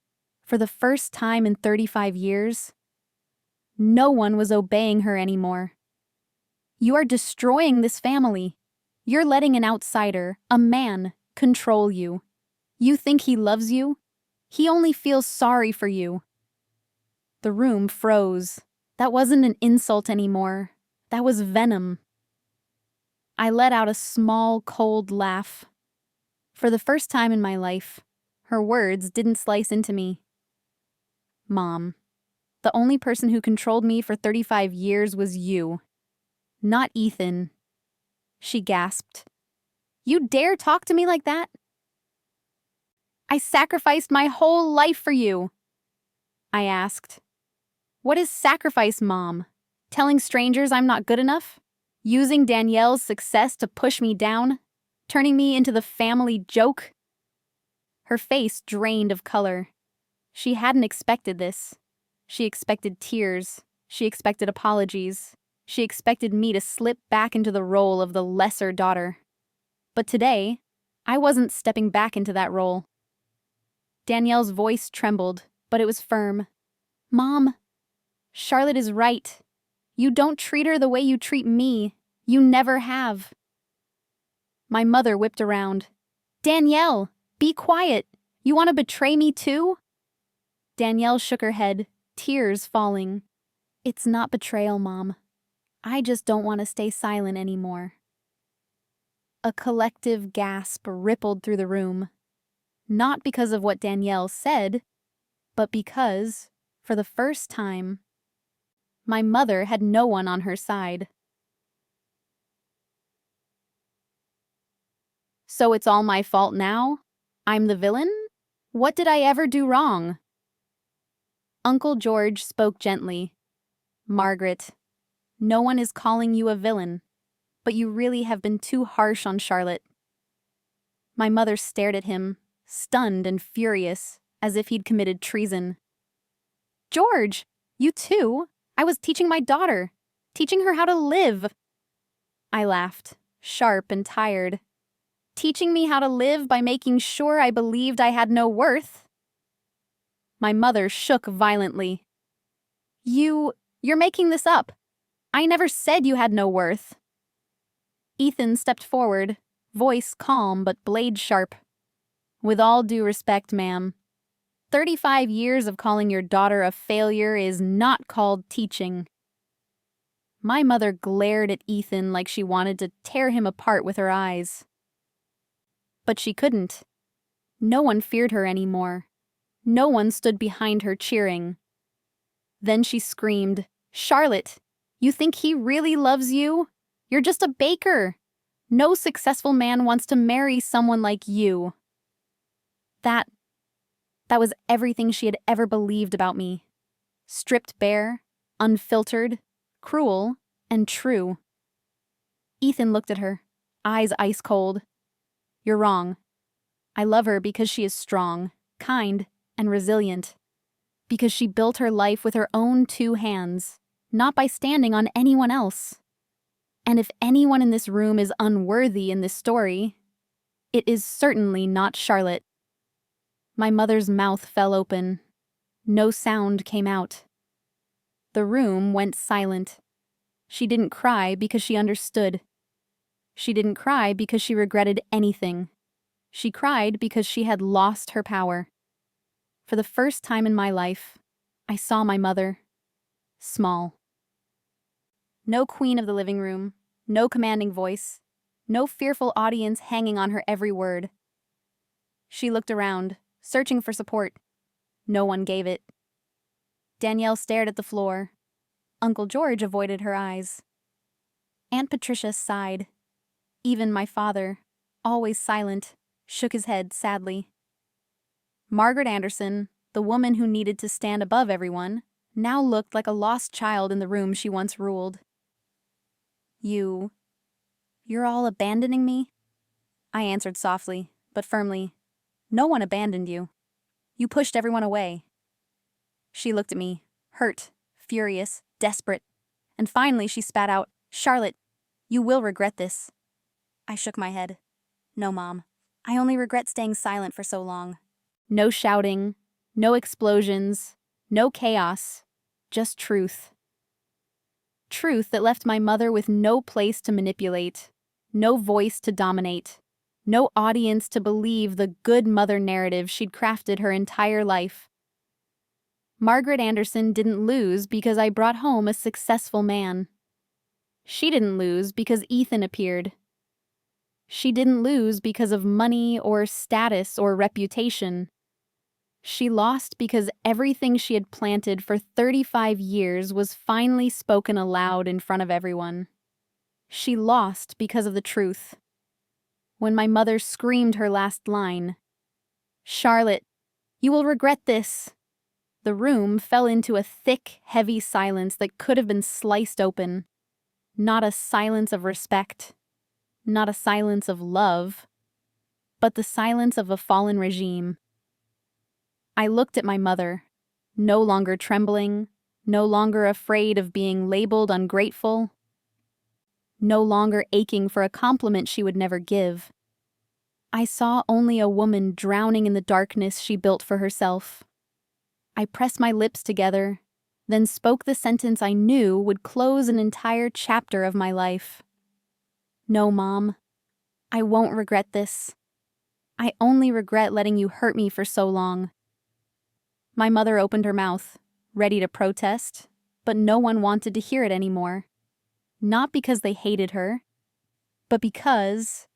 for the first time in 35 years, no one was obeying her anymore. You are destroying this family. You're letting an outsider, a man, control you. You think he loves you? He only feels sorry for you. The room froze. That wasn't an insult anymore. That was venom. I let out a small, cold laugh. For the first time in my life, her words didn't slice into me. Mom, the only person who controlled me for 35 years was you, not Ethan. She gasped. You dare talk to me like that? I sacrificed my whole life for you. I asked. What is sacrifice, Mom? Telling strangers I'm not good enough? Using Danielle's success to push me down? Turning me into the family joke? Her face drained of color. She hadn't expected this. She expected tears. She expected apologies. She expected me to slip back into the role of the lesser daughter. But today, I wasn't stepping back into that role. Danielle's voice trembled, but it was firm. Mom, Charlotte is right. You don't treat her the way you treat me. You never have. My mother whipped around. Danielle, be quiet. You want to betray me too? Danielle shook her head, tears falling. It's not betrayal, Mom. I just don't want to stay silent anymore. A collective gasp rippled through the room. Not because of what Danielle said, but because, for the first time, my mother had no one on her side. So it's all my fault now? I'm the villain? What did I ever do wrong? Uncle George spoke gently. Margaret, no one is calling you a villain, but you really have been too harsh on Charlotte. My mother stared at him, stunned and furious, as if he'd committed treason. George, you too? I was teaching my daughter, teaching her how to live. I laughed, sharp and tired. Teaching me how to live by making sure I believed I had no worth. My mother shook violently. You're making this up. I never said you had no worth. Ethan stepped forward, voice calm but blade sharp. With all due respect, ma'am, 35 years of calling your daughter a failure is not called teaching. My mother glared at Ethan like she wanted to tear him apart with her eyes. But she couldn't. No one feared her anymore. No one stood behind her cheering. Then she screamed, Charlotte, you think he really loves you? You're just a baker. No successful man wants to marry someone like you. That was everything she had ever believed about me. Stripped bare, unfiltered, cruel, and true. Ethan looked at her, eyes ice cold. You're wrong. I love her because she is strong, kind, and resilient. Because she built her life with her own 2 hands, not by standing on anyone else. And if anyone in this room is unworthy in this story, it is certainly not Charlotte. My mother's mouth fell open. No sound came out. The room went silent. She didn't cry because she understood. She didn't cry because she regretted anything. She cried because she had lost her power. For the first time in my life, I saw my mother small. No queen of the living room, no commanding voice, no fearful audience hanging on her every word. She looked around, searching for support. No one gave it. Danielle stared at the floor. Uncle George avoided her eyes. Aunt Patricia sighed. Even my father, always silent, shook his head sadly. Margaret Anderson, the woman who needed to stand above everyone, now looked like a lost child in the room she once ruled. You're all abandoning me? I answered softly, but firmly. No one abandoned you. You pushed everyone away. She looked at me, hurt, furious, desperate, and finally she spat out, "Charlotte, you will regret this." I shook my head. "No, Mom. I only regret staying silent for so long." No shouting, no explosions, no chaos, just truth. Truth that left my mother with no place to manipulate, no voice to dominate, no audience to believe the good mother narrative she'd crafted her entire life. Margaret Anderson didn't lose because I brought home a successful man. She didn't lose because Ethan appeared. She didn't lose because of money or status or reputation. She lost because everything she had planted for 35 years was finally spoken aloud in front of everyone. She lost because of the truth. When my mother screamed her last line, "Charlotte, you will regret this," the room fell into a thick, heavy silence that could have been sliced open. Not a silence of respect, not a silence of love, but the silence of a fallen regime. I looked at my mother, no longer trembling, no longer afraid of being labeled ungrateful, no longer aching for a compliment she would never give. I saw only a woman drowning in the darkness she built for herself. I pressed my lips together, then spoke the sentence I knew would close an entire chapter of my life. "No, Mom, I won't regret this. I only regret letting you hurt me for so long." My mother opened her mouth, ready to protest, but no one wanted to hear it anymore. Not because they hated her, but because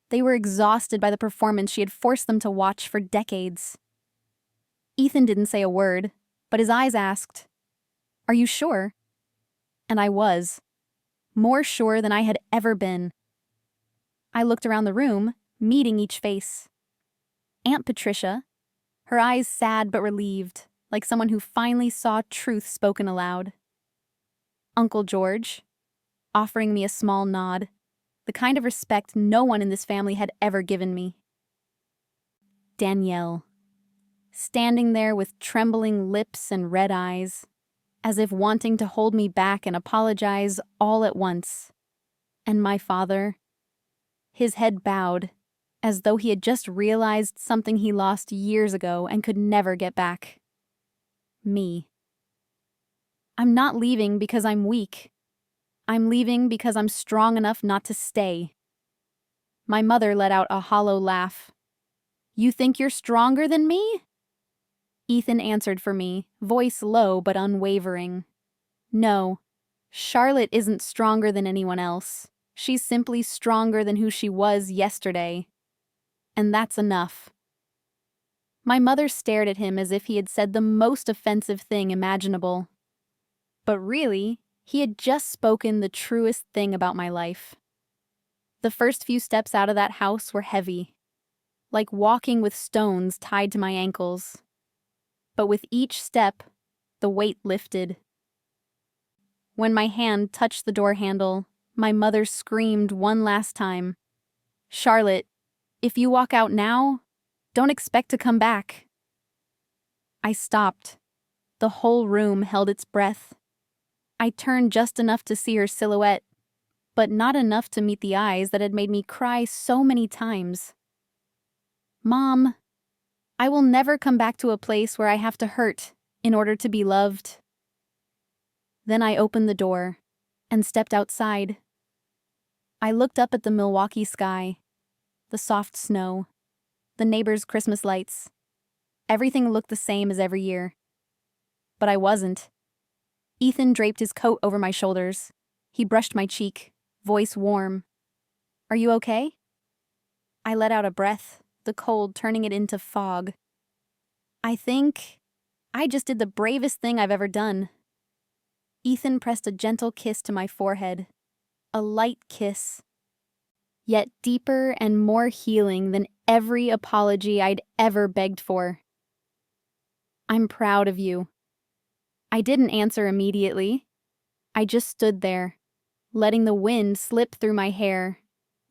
they were exhausted by the performance she had forced them to watch for decades. Ethan didn't say a word, but his eyes asked, "Are you sure?" And I was. More sure than I had ever been. I looked around the room, meeting each face. Aunt Patricia, her eyes sad but relieved, like someone who finally saw truth spoken aloud. Uncle George, offering me a small nod, the kind of respect no one in this family had ever given me. Danielle, standing there with trembling lips and red eyes, as if wanting to hold me back and apologize all at once. And my father, his head bowed, as though he had just realized something he lost years ago and could never get back. Me. I'm not leaving because I'm weak. I'm leaving because I'm strong enough not to stay. My mother let out a hollow laugh. "You think you're stronger than me?" Ethan answered for me, voice low but unwavering. "No, Charlotte isn't stronger than anyone else. She's simply stronger than who she was yesterday. And that's enough." My mother stared at him as if he had said the most offensive thing imaginable. But really, he had just spoken the truest thing about my life. The first few steps out of that house were heavy, like walking with stones tied to my ankles. But with each step, the weight lifted. When my hand touched the door handle, my mother screamed one last time, "Charlotte, if you walk out now, don't expect to come back." I stopped. The whole room held its breath. I turned just enough to see her silhouette, but not enough to meet the eyes that had made me cry so many times. "Mom, I will never come back to a place where I have to hurt in order to be loved." Then I opened the door and stepped outside. I looked up at the Milwaukee sky, the soft snow, the neighbors' Christmas lights. Everything looked the same as every year. But I wasn't. Ethan draped his coat over my shoulders. He brushed my cheek, voice warm. "Are you okay?" I let out a breath, the cold turning it into fog. "I think I just did the bravest thing I've ever done." Ethan pressed a gentle kiss to my forehead, a light kiss, yet deeper and more healing than every apology I'd ever begged for. "I'm proud of you." I didn't answer immediately. I just stood there, letting the wind slip through my hair,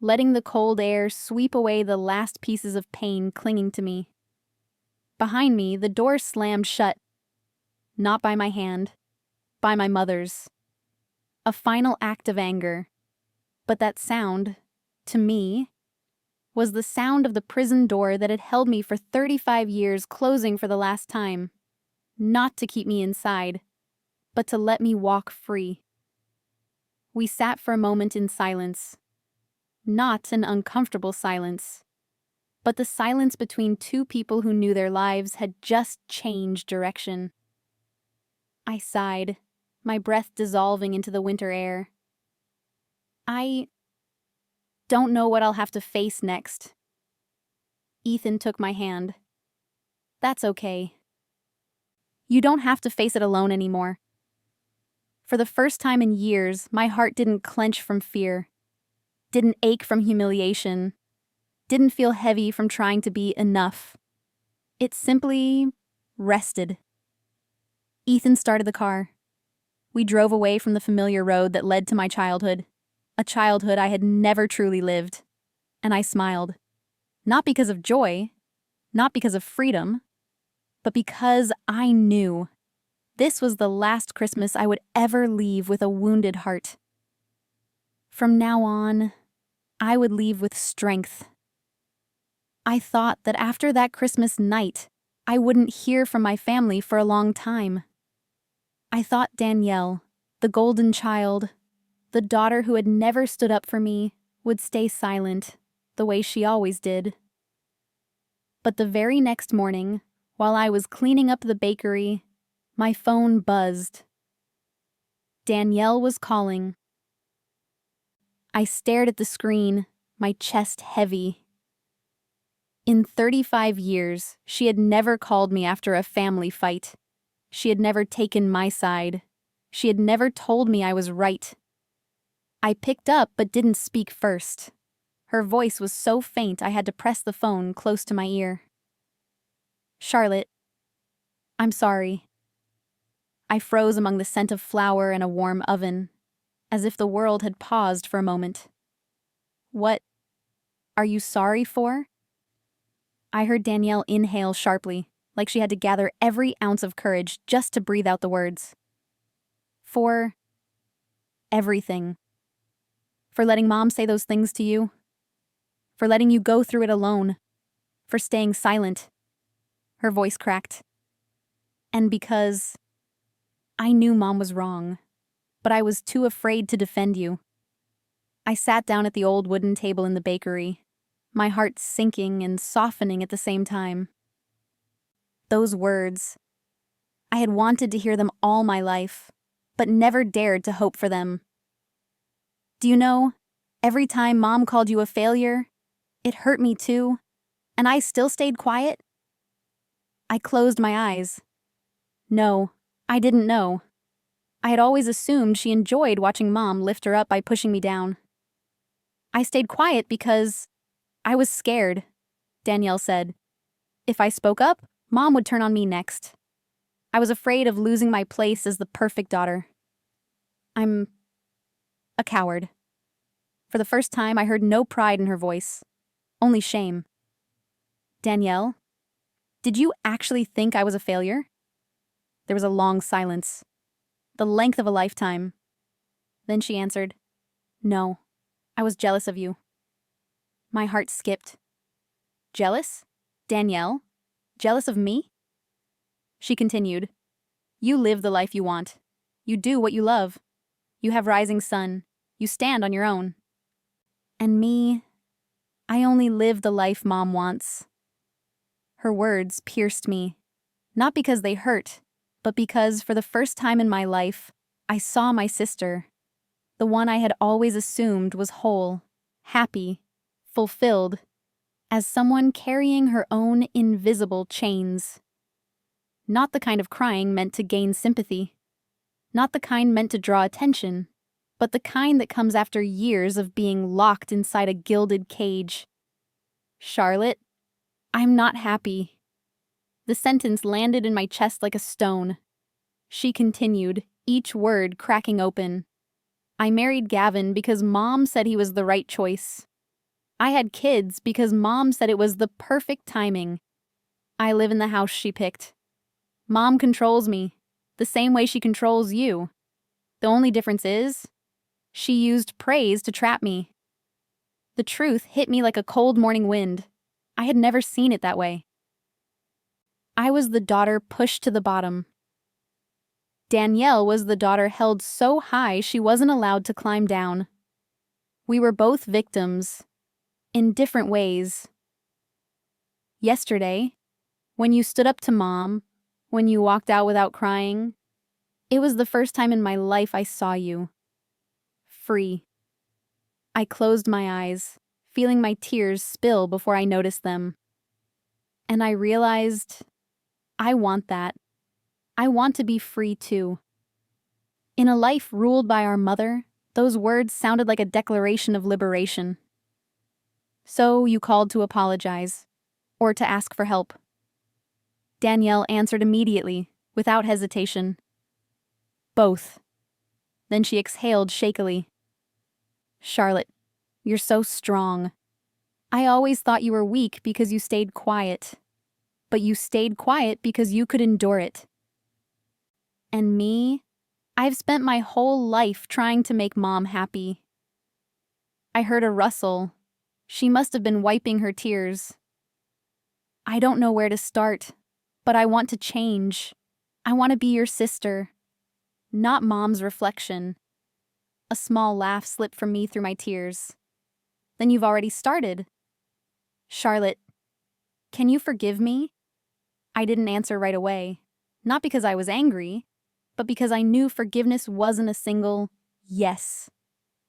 letting the cold air sweep away the last pieces of pain clinging to me. Behind me, the door slammed shut, not by my hand, by my mother's. A final act of anger. But that sound, to me, was the sound of the prison door that had held me for 35 years closing for the last time. Not to keep me inside, but to let me walk free. We sat for a moment in silence. Not an uncomfortable silence, but the silence between two people who knew their lives had just changed direction. I sighed, my breath dissolving into the winter air. I don't know what I'll have to face next. Ethan took my hand. That's okay. You don't have to face it alone anymore. For the first time in years, my heart didn't clench from fear, didn't ache from humiliation, didn't feel heavy from trying to be enough. It simply rested. Ethan started the car. We drove away from the familiar road that led to my childhood, a childhood I had never truly lived. And I smiled. Not because of joy, not because of freedom, but because I knew this was the last Christmas I would ever leave with a wounded heart. From now on, I would leave with strength. I thought that after that Christmas night, I wouldn't hear from my family for a long time. I thought Danielle, the golden child, the daughter who had never stood up for me, would stay silent, the way she always did. But the very next morning, while I was cleaning up the bakery, my phone buzzed. Danielle was calling. I stared at the screen, my chest heavy. In 35 years, she had never called me after a family fight. She had never taken my side. She had never told me I was right. I picked up but didn't speak first. Her voice was so faint I had to press the phone close to my ear. Charlotte, I'm sorry. I froze among the scent of flour and a warm oven, as if the world had paused for a moment. What are you sorry for? I heard Danielle inhale sharply, like she had to gather every ounce of courage just to breathe out the words. For everything. For letting Mom say those things to you. For letting you go through it alone. For staying silent. Her voice cracked. And because I knew Mom was wrong, but I was too afraid to defend you. I sat down at the old wooden table in the bakery, my heart sinking and softening at the same time. Those words, I had wanted to hear them all my life, but never dared to hope for them. Do you know, every time Mom called you a failure, it hurt me too, and I still stayed quiet? I closed my eyes. No, I didn't know. I had always assumed she enjoyed watching Mom lift her up by pushing me down. I stayed quiet because I was scared, Danielle said. If I spoke up, Mom would turn on me next. I was afraid of losing my place as the perfect daughter. I'm a coward. For the first time, I heard no pride in her voice, only shame. Danielle, did you actually think I was a failure? There was a long silence, the length of a lifetime. Then she answered, No, I was jealous of you. My heart skipped. Jealous? Danielle? Jealous of me? She continued, You live the life you want. You do what you love. You have rising sun. You stand on your own. And me, I only live the life Mom wants. Her words pierced me, not because they hurt, but because for the first time in my life, I saw my sister, the one I had always assumed was whole, happy, fulfilled, as someone carrying her own invisible chains. Not the kind of crying meant to gain sympathy, not the kind meant to draw attention, but the kind that comes after years of being locked inside a gilded cage. Charlotte, I'm not happy. The sentence landed in my chest like a stone. She continued, each word cracking open. I married Gavin because Mom said he was the right choice. I had kids because Mom said it was the perfect timing. I live in the house she picked. Mom controls me, the same way she controls you. The only difference is, she used praise to trap me. The truth hit me like a cold morning wind. I had never seen it that way. I was the daughter pushed to the bottom. Danielle was the daughter held so high she wasn't allowed to climb down. We were both victims, in different ways. Yesterday, when you stood up to Mom, when you walked out without crying, it was the first time in my life I saw you. Free. I closed my eyes, feeling my tears spill before I noticed them. And I realized, I want that. I want to be free too. In a life ruled by our mother, those words sounded like a declaration of liberation. So you called to apologize, or to ask for help. Danielle answered immediately, without hesitation. Both. Then she exhaled shakily. Charlotte, you're so strong. I always thought you were weak because you stayed quiet. But you stayed quiet because you could endure it. And me? I've spent my whole life trying to make Mom happy. I heard a rustle. She must have been wiping her tears. I don't know where to start, but I want to change. I want to be your sister. Not Mom's reflection. A small laugh slipped from me through my tears. Then you've already started. Charlotte, can you forgive me? I didn't answer right away. Not because I was angry, but because I knew forgiveness wasn't a single yes.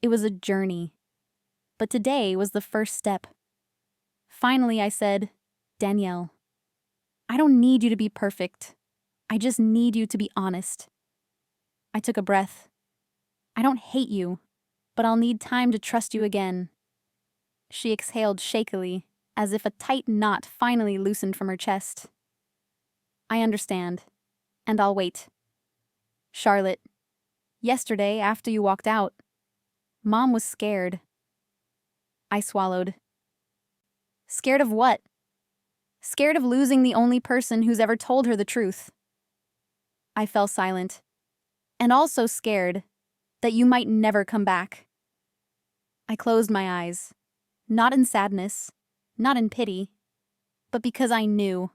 It was a journey. But today was the first step. Finally, I said, Danielle, I don't need you to be perfect. I just need you to be honest. I took a breath. I don't hate you, but I'll need time to trust you again. She exhaled shakily, as if a tight knot finally loosened from her chest. I understand, and I'll wait. Charlotte, yesterday after you walked out, Mom was scared. I swallowed. Scared of what? Scared of losing the only person who's ever told her the truth. I fell silent, and also scared that you might never come back. I closed my eyes, not in sadness, not in pity, but because I knew.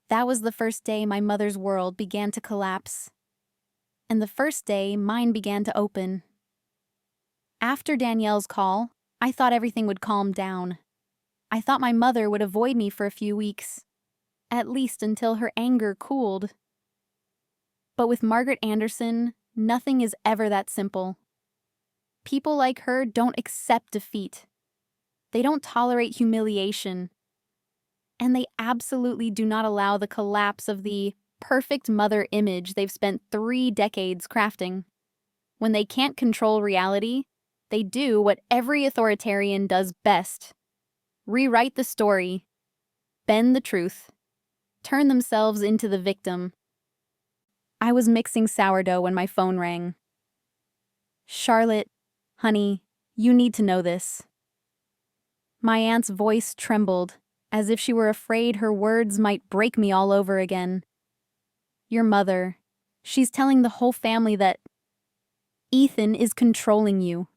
That was the first day my mother's world began to collapse, and the first day mine began to open. After Danielle's call, I thought everything would calm down. I thought my mother would avoid me for a few weeks, at least until her anger cooled. But with Margaret Anderson, nothing is ever that simple. People like her don't accept defeat. They don't tolerate humiliation. And they absolutely do not allow the collapse of the perfect mother image they've spent 3 decades crafting. When they can't control reality, they do what every authoritarian does best. Rewrite the story, bend the truth, turn themselves into the victim. I was mixing sourdough when my phone rang. Charlotte, honey, you need to know this. My aunt's voice trembled, as if she were afraid her words might break me all over again. Your mother, she's telling the whole family that Ethan is controlling you.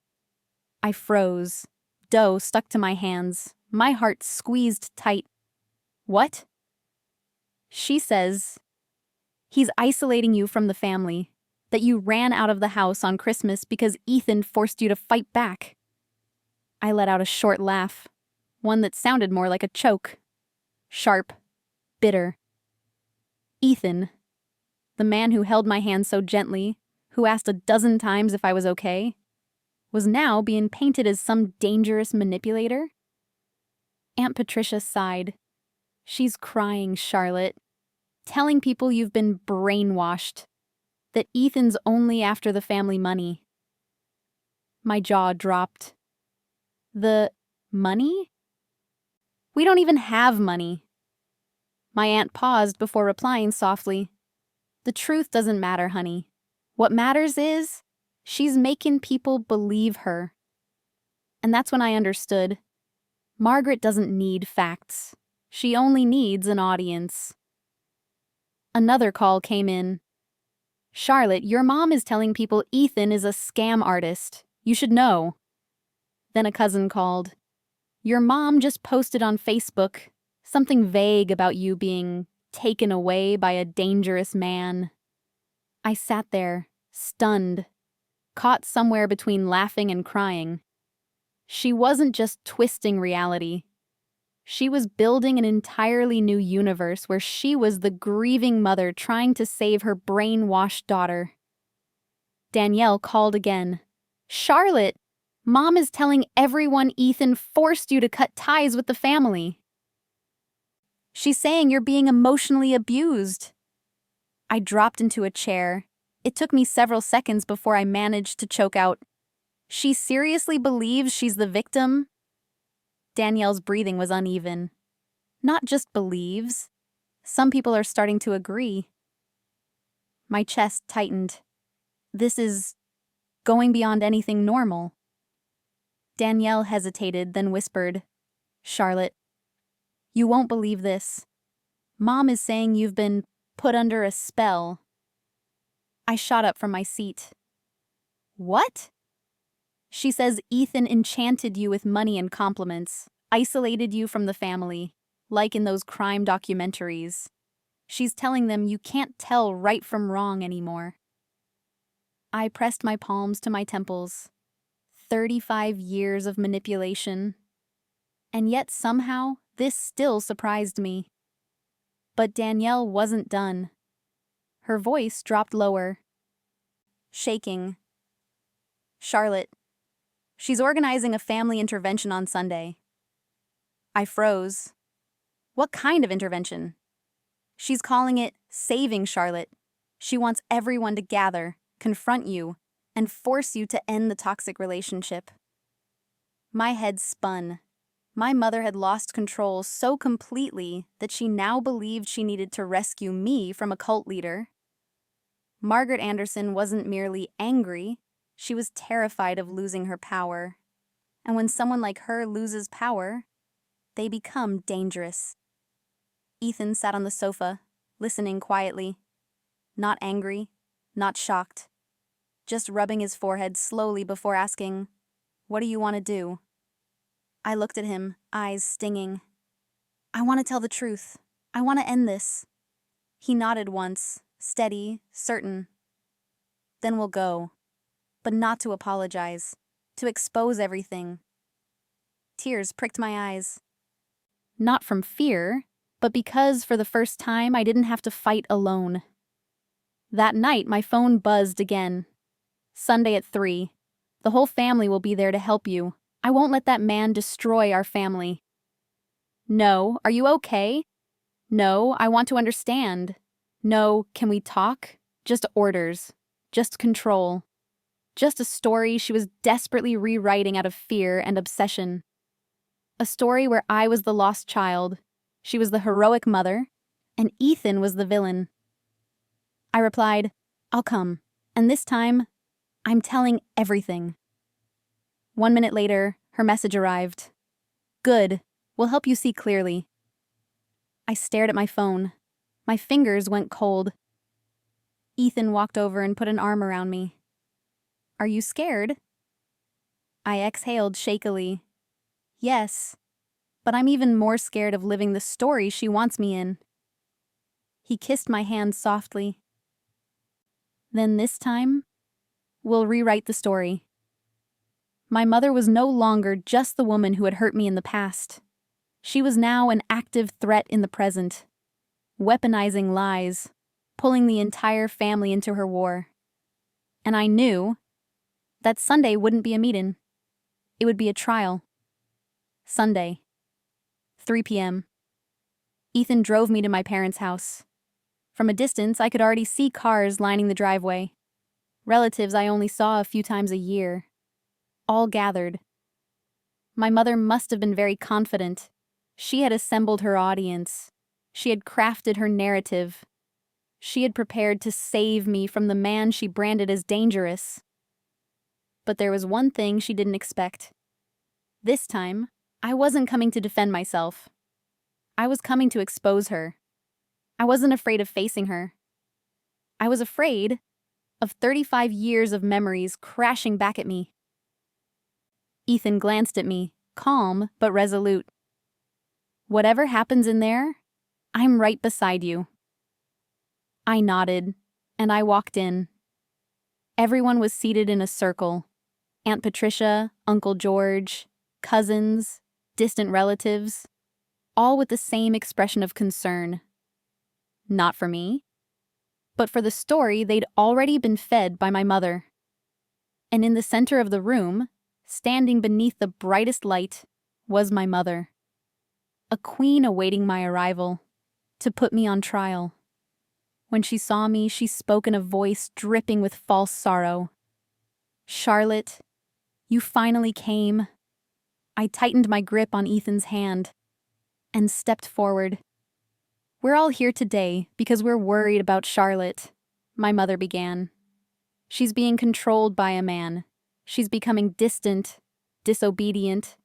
I froze. Dough stuck to my hands. My heart squeezed tight. What? She says he's isolating you from the family, that you ran out of the house on Christmas because Ethan forced you to fight back. I let out a short laugh, one that sounded more like a choke. Sharp, bitter. Ethan, the man who held my hand so gently, who asked a dozen times if I was okay, was now being painted as some dangerous manipulator? Aunt Patricia sighed. She's crying, Charlotte, telling people you've been brainwashed, that Ethan's only after the family money. My jaw dropped. The money? We don't even have money. My aunt paused before replying softly. The truth doesn't matter, honey. What matters is she's making people believe her. And that's when I understood. Margaret doesn't need facts. She only needs an audience. Another call came in. Charlotte, your mom is telling people Ethan is a scam artist. You should know. Then a cousin called. Your mom just posted on Facebook something vague about you being taken away by a dangerous man. I sat there, stunned, caught somewhere between laughing and crying. She wasn't just twisting reality. She was building an entirely new universe where she was the grieving mother trying to save her brainwashed daughter. Danielle called again. Charlotte, Mom is telling everyone Ethan forced you to cut ties with the family. She's saying you're being emotionally abused. I dropped into a chair. It took me several seconds before I managed to choke out, she seriously believes she's the victim? Danielle's breathing was uneven. Not just believes. Some people are starting to agree. My chest tightened. This is going beyond anything normal. Danielle hesitated, then whispered, Charlotte, you won't believe this. Mom is saying you've been put under a spell. I shot up from my seat. What? She says Ethan enchanted you with money and compliments, isolated you from the family, like in those crime documentaries. She's telling them you can't tell right from wrong anymore. I pressed my palms to my temples. 35 years of manipulation. And yet somehow, this still surprised me. But Danielle wasn't done. Her voice dropped lower. Shaking. Charlotte, she's organizing a family intervention on Sunday. I froze. What kind of intervention? She's calling it Saving Charlotte. She wants everyone to gather, confront you, and force you to end the toxic relationship. My head spun. My mother had lost control so completely that she now believed she needed to rescue me from a cult leader. Margaret Anderson wasn't merely angry, she was terrified of losing her power. And when someone like her loses power, they become dangerous. Ethan sat on the sofa, listening quietly. Not angry, not shocked. Just rubbing his forehead slowly before asking, "What do you want to do?" I looked at him, eyes stinging. "I want to tell the truth. I want to end this." He nodded once, steady, certain. "Then we'll go. But not to apologize, to expose everything." Tears pricked my eyes. Not from fear, but because for the first time I didn't have to fight alone. That night, my phone buzzed again. Sunday at 3. The whole family will be there to help you. I won't let that man destroy our family. No, are you okay? No, I want to understand. No, can we talk? Just orders. Just control. Just a story she was desperately rewriting out of fear and obsession. A story where I was the lost child, she was the heroic mother, and Ethan was the villain. I replied, "I'll come, and this time, I'm telling everything." 1 minute later, her message arrived. "Good, we'll help you see clearly." I stared at my phone. My fingers went cold. Ethan walked over and put an arm around me. "Are you scared?" I exhaled shakily. "Yes, but I'm even more scared of living the story she wants me in." He kissed my hand softly. "Then this time, we'll rewrite the story." My mother was no longer just the woman who had hurt me in the past. She was now an active threat in the present, weaponizing lies, pulling the entire family into her war. And I knew that Sunday wouldn't be a meeting. It would be a trial. Sunday, 3 p.m. Ethan drove me to my parents' house. From a distance, I could already see cars lining the driveway. Relatives I only saw a few times a year. All gathered. My mother must have been very confident. She had assembled her audience. She had crafted her narrative. She had prepared to save me from the man she branded as dangerous. But there was one thing she didn't expect. This time, I wasn't coming to defend myself. I was coming to expose her. I wasn't afraid of facing her. I was afraid of 35 years of memories crashing back at me. Ethan glanced at me, calm but resolute. Whatever happens in there, I'm right beside you. I nodded, and I walked in. Everyone was seated in a circle. Aunt Patricia, Uncle George, cousins, distant relatives, all with the same expression of concern. Not for me, but for the story they'd already been fed by my mother. And in the center of the room, standing beneath the brightest light, was my mother. A queen awaiting my arrival, to put me on trial. When she saw me, she spoke in a voice dripping with false sorrow. "Charlotte, you finally came." I tightened my grip on Ethan's hand and stepped forward. "We're all here today because we're worried about Charlotte," my mother began. "She's being controlled by a man. She's becoming distant, disobedient,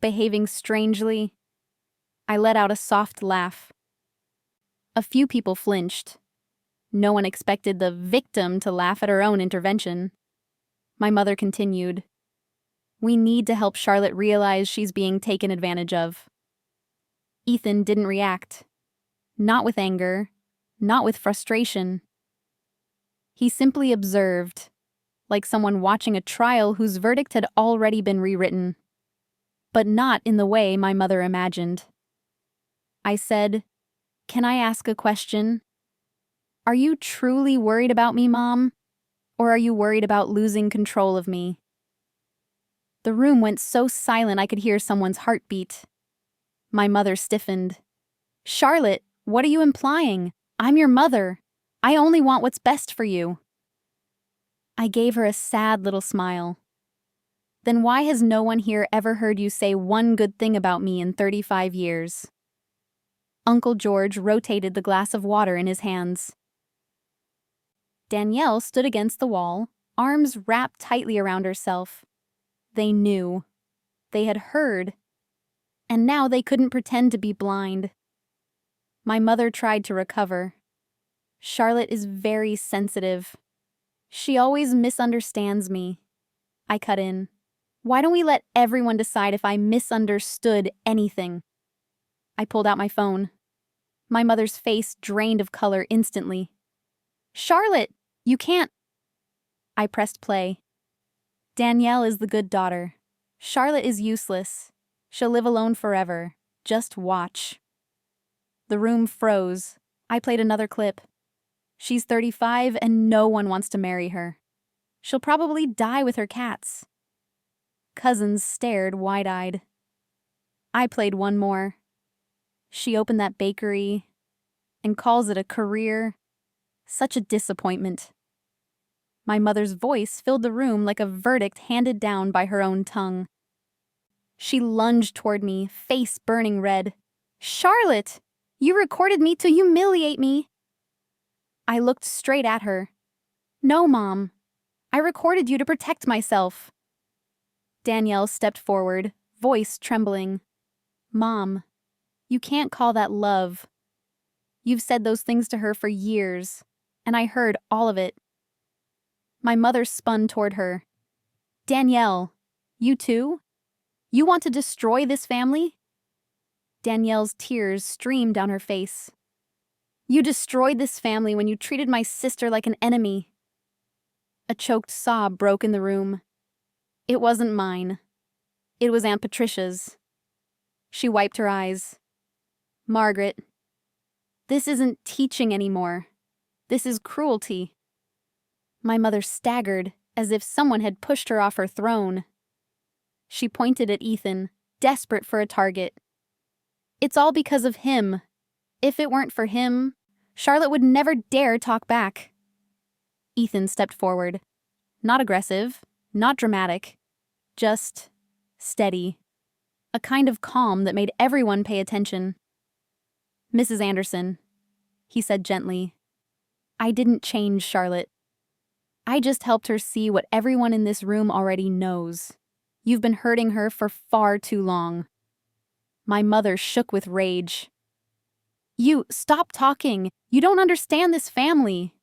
behaving strangely." I let out a soft laugh. A few people flinched. No one expected the victim to laugh at her own intervention. My mother continued, "We need to help Charlotte realize she's being taken advantage of." Ethan didn't react. Not with anger, not with frustration. He simply observed, like someone watching a trial whose verdict had already been rewritten. But not in the way my mother imagined. I said, "Can I ask a question? Are you truly worried about me, Mom? Or are you worried about losing control of me?" The room went so silent I could hear someone's heartbeat. My mother stiffened. "Charlotte, what are you implying? I'm your mother. I only want what's best for you." I gave her a sad little smile. "Then why has no one here ever heard you say one good thing about me in 35 years? Uncle George rotated the glass of water in his hands. Danielle stood against the wall, arms wrapped tightly around herself. They knew. They had heard. And now they couldn't pretend to be blind. My mother tried to recover. "Charlotte is very sensitive. She always misunderstands me." I cut in. "Why don't we let everyone decide if I misunderstood anything?" I pulled out my phone. My mother's face drained of color instantly. "Charlotte, you can't." I pressed play. "Danielle is the good daughter. Charlotte is useless. She'll live alone forever. Just watch." The room froze. I played another clip. "She's 35 and no one wants to marry her. She'll probably die with her cats." Cousins stared wide-eyed. I played one more. "She opened that bakery and calls it a career. Such a disappointment." My mother's voice filled the room like a verdict handed down by her own tongue. She lunged toward me, face burning red. "Charlotte, you recorded me to humiliate me." I looked straight at her. "No, Mom. I recorded you to protect myself." Danielle stepped forward, voice trembling. "Mom, you can't call that love. You've said those things to her for years, and I heard all of it." My mother spun toward her. "Danielle, you too? You want to destroy this family?" Danielle's tears streamed down her face. "You destroyed this family when you treated my sister like an enemy." A choked sob broke in the room. It wasn't mine. It was Aunt Patricia's. She wiped her eyes. "Margaret, this isn't teaching anymore. This is cruelty." My mother staggered, as if someone had pushed her off her throne. She pointed at Ethan, desperate for a target. "It's all because of him. If it weren't for him, Charlotte would never dare talk back." Ethan stepped forward. Not aggressive, not dramatic, just steady. A kind of calm that made everyone pay attention. "Mrs. Anderson," he said gently, I didn't change Charlotte. I just helped her see what everyone in this room already knows. You've been hurting her for far too long. My mother shook with rage. You, stop talking. You don't understand this family.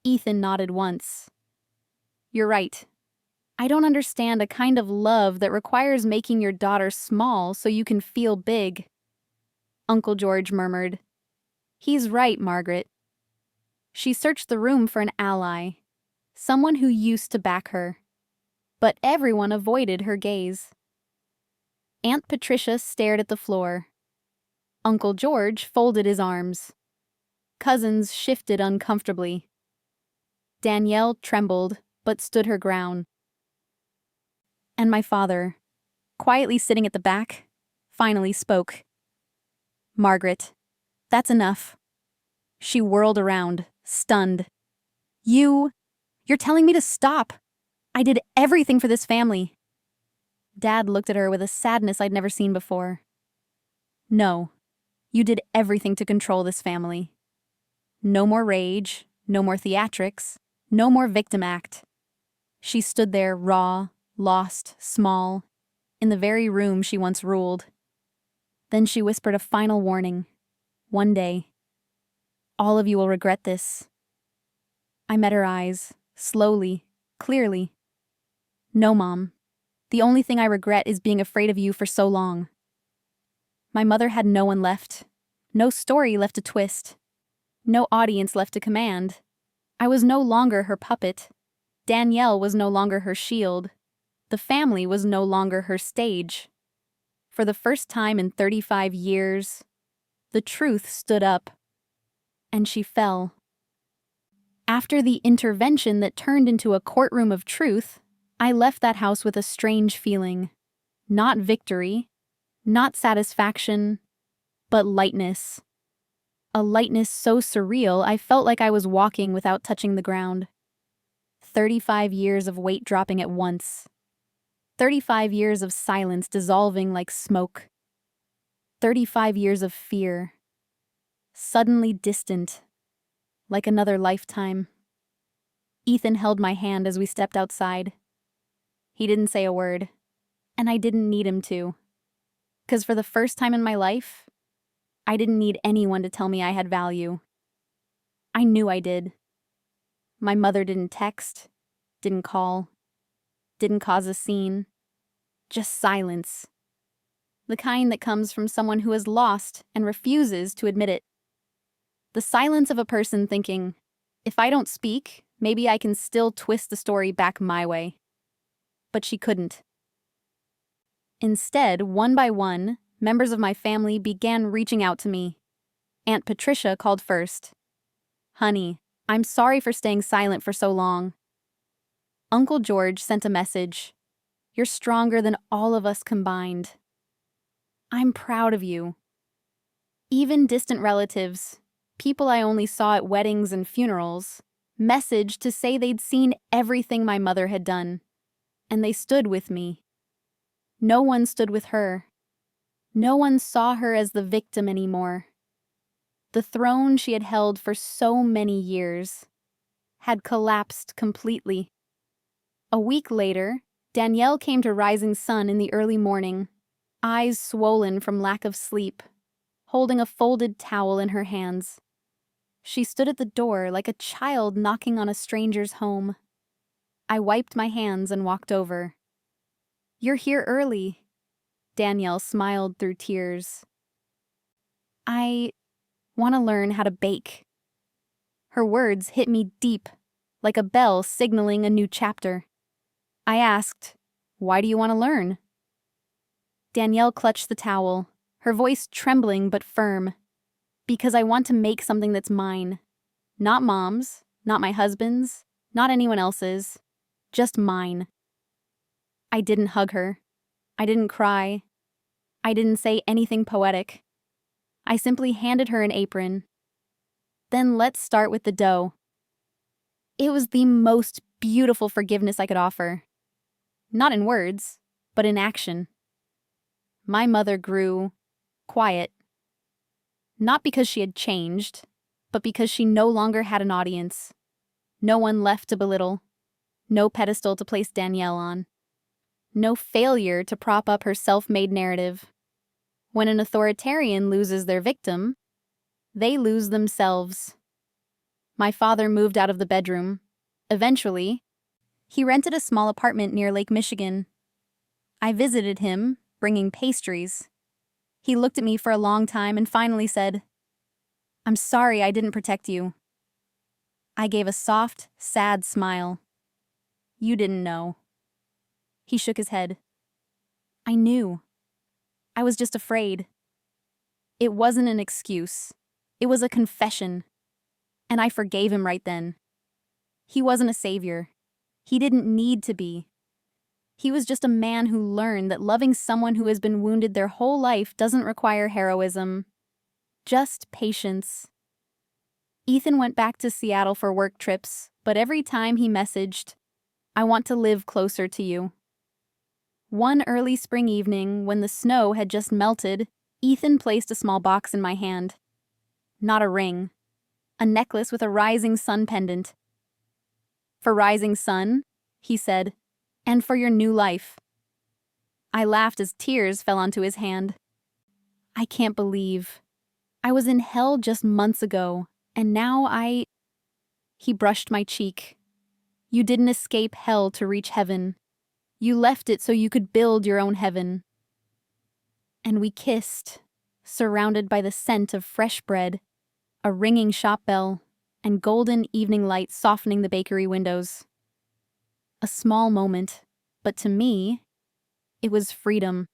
Ethan nodded once. You're right. I don't understand a kind of love that requires making your daughter small so you can feel big. Uncle George murmured. He's right, Margaret. She searched the room for an ally, someone who used to back her. But everyone avoided her gaze. Aunt Patricia stared at the floor. Uncle George folded his arms. Cousins shifted uncomfortably. Danielle trembled, but stood her ground. And my father, quietly sitting at the back, finally spoke. Margaret, that's enough. She whirled around, stunned. You're telling me to stop. I did everything for this family. Dad looked at her with a sadness I'd never seen before. No, you did everything to control this family. No more rage, no more theatrics, no more victim act. She stood there raw, lost, small, in the very room she once ruled. Then she whispered a final warning. One day, all of you will regret this. I met her eyes, slowly, clearly. No, Mom. The only thing I regret is being afraid of you for so long. My mother had no one left. No story left to twist. No audience left to command. I was no longer her puppet. Danielle was no longer her shield. The family was no longer her stage. For the first time in 35 years, the truth stood up. And she fell. After the intervention that turned into a courtroom of truth, I left that house with a strange feeling. Not victory, not satisfaction, but lightness. A lightness so surreal I felt like I was walking without touching the ground. 35 years of weight dropping at once. 35 years of silence dissolving like smoke. 35 years of fear. Suddenly distant, like another lifetime. Ethan held my hand as we stepped outside. He didn't say a word, and I didn't need him to. 'Cause for the first time in my life, I didn't need anyone to tell me I had value. I knew I did. My mother didn't text, didn't call, didn't cause a scene. Just silence. The kind that comes from someone who is lost and refuses to admit it. The silence of a person thinking, if I don't speak, maybe I can still twist the story back my way. But she couldn't. Instead, one by one, members of my family began reaching out to me. Aunt Patricia called first. Honey, I'm sorry for staying silent for so long. Uncle George sent a message. You're stronger than all of us combined. I'm proud of you. Even distant relatives, people I only saw at weddings and funerals, messaged to say they'd seen everything my mother had done. And they stood with me. No one stood with her. No one saw her as the victim anymore. The throne she had held for so many years had collapsed completely. A week later, Danielle came to Rising Sun in the early morning, eyes swollen from lack of sleep, holding a folded towel in her hands. She stood at the door like a child knocking on a stranger's home. I wiped my hands and walked over. You're here early. Danielle smiled through tears. I want to learn how to bake. Her words hit me deep, like a bell signaling a new chapter. I asked, why do you want to learn? Danielle clutched the towel, her voice trembling but firm. Because I want to make something that's mine. Not Mom's, not my husband's, not anyone else's. Just mine. I didn't hug her. I didn't cry. I didn't say anything poetic. I simply handed her an apron. Then let's start with the dough. It was the most beautiful forgiveness I could offer. Not in words, but in action. My mother grew quiet. Not because she had changed, but because she no longer had an audience. No one left to belittle. No pedestal to place Danielle on. No failure to prop up her self-made narrative. When an authoritarian loses their victim, they lose themselves. My father moved out of the bedroom. Eventually, he rented a small apartment near Lake Michigan. I visited him, bringing pastries. He looked at me for a long time and finally said, "I'm sorry I didn't protect you." I gave a soft, sad smile. "You didn't know." He shook his head. "I knew. I was just afraid." It wasn't an excuse. It was a confession. And I forgave him right then. He wasn't a savior. He didn't need to be. He was just a man who learned that loving someone who has been wounded their whole life doesn't require heroism. Just patience. Ethan went back to Seattle for work trips, but every time he messaged, "I want to live closer to you." One early spring evening, when the snow had just melted, Ethan placed a small box in my hand. Not a ring. A necklace with a rising sun pendant. "For rising sun," he said, "and for your new life." I laughed as tears fell onto his hand. I can't believe. I was in hell just months ago, and now He brushed my cheek. "You didn't escape hell to reach heaven. You left it so you could build your own heaven." And we kissed, surrounded by the scent of fresh bread, a ringing shop bell, and golden evening light softening the bakery windows. A small moment, but to me, it was freedom.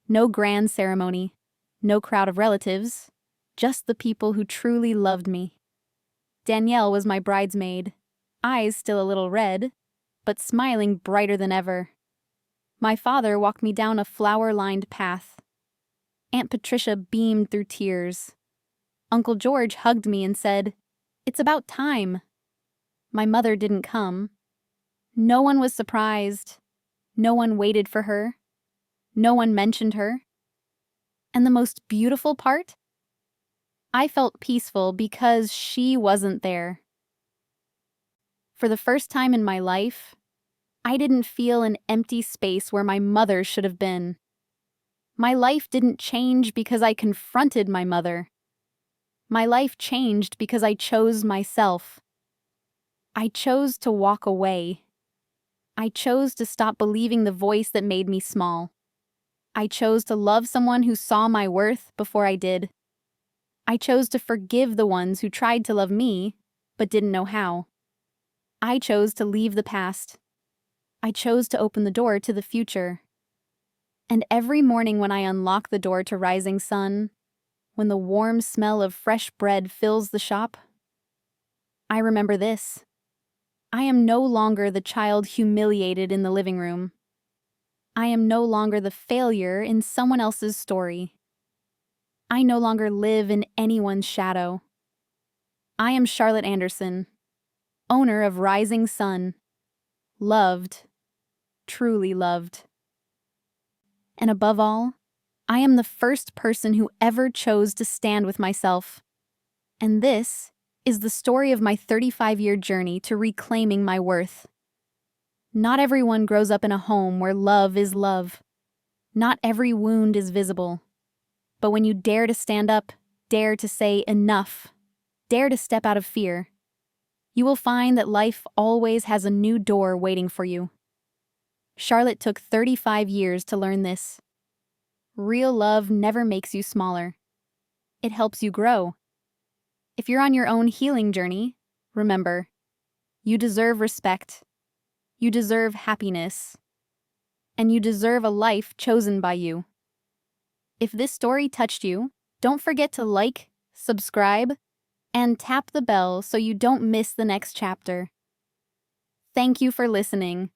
No grand ceremony, no crowd of relatives, just the people who truly loved me. Danielle was my bridesmaid, eyes still a little red, but smiling brighter than ever. My father walked me down a flower-lined path. Aunt Patricia beamed through tears. Uncle George hugged me and said, "It's about time." My mother didn't come. No one was surprised. No one waited for her. No one mentioned her. And the most beautiful part? I felt peaceful because she wasn't there. For the first time in my life, I didn't feel an empty space where my mother should have been. My life didn't change because I confronted my mother. My life changed because I chose myself. I chose to walk away. I chose to stop believing the voice that made me small. I chose to love someone who saw my worth before I did. I chose to forgive the ones who tried to love me, but didn't know how. I chose to leave the past. I chose to open the door to the future. And every morning when I unlock the door to rising sun, when the warm smell of fresh bread fills the shop, I remember this. I am no longer the child humiliated in the living room. I am no longer the failure in someone else's story. I no longer live in anyone's shadow. I am Charlotte Anderson, owner of Rising Sun, loved, truly loved. And above all, I am the first person who ever chose to stand with myself. And this is the story of my 35-year journey to reclaiming my worth. Not everyone grows up in a home where love is love. Not every wound is visible. But when you dare to stand up, dare to say enough, dare to step out of fear, you will find that life always has a new door waiting for you. Charlotte took 35 years to learn this. Real love never makes you smaller. It helps you grow. If you're on your own healing journey, remember, you deserve respect. You deserve happiness. And you deserve a life chosen by you. If this story touched you, don't forget to like, subscribe, and tap the bell so you don't miss the next chapter. Thank you for listening.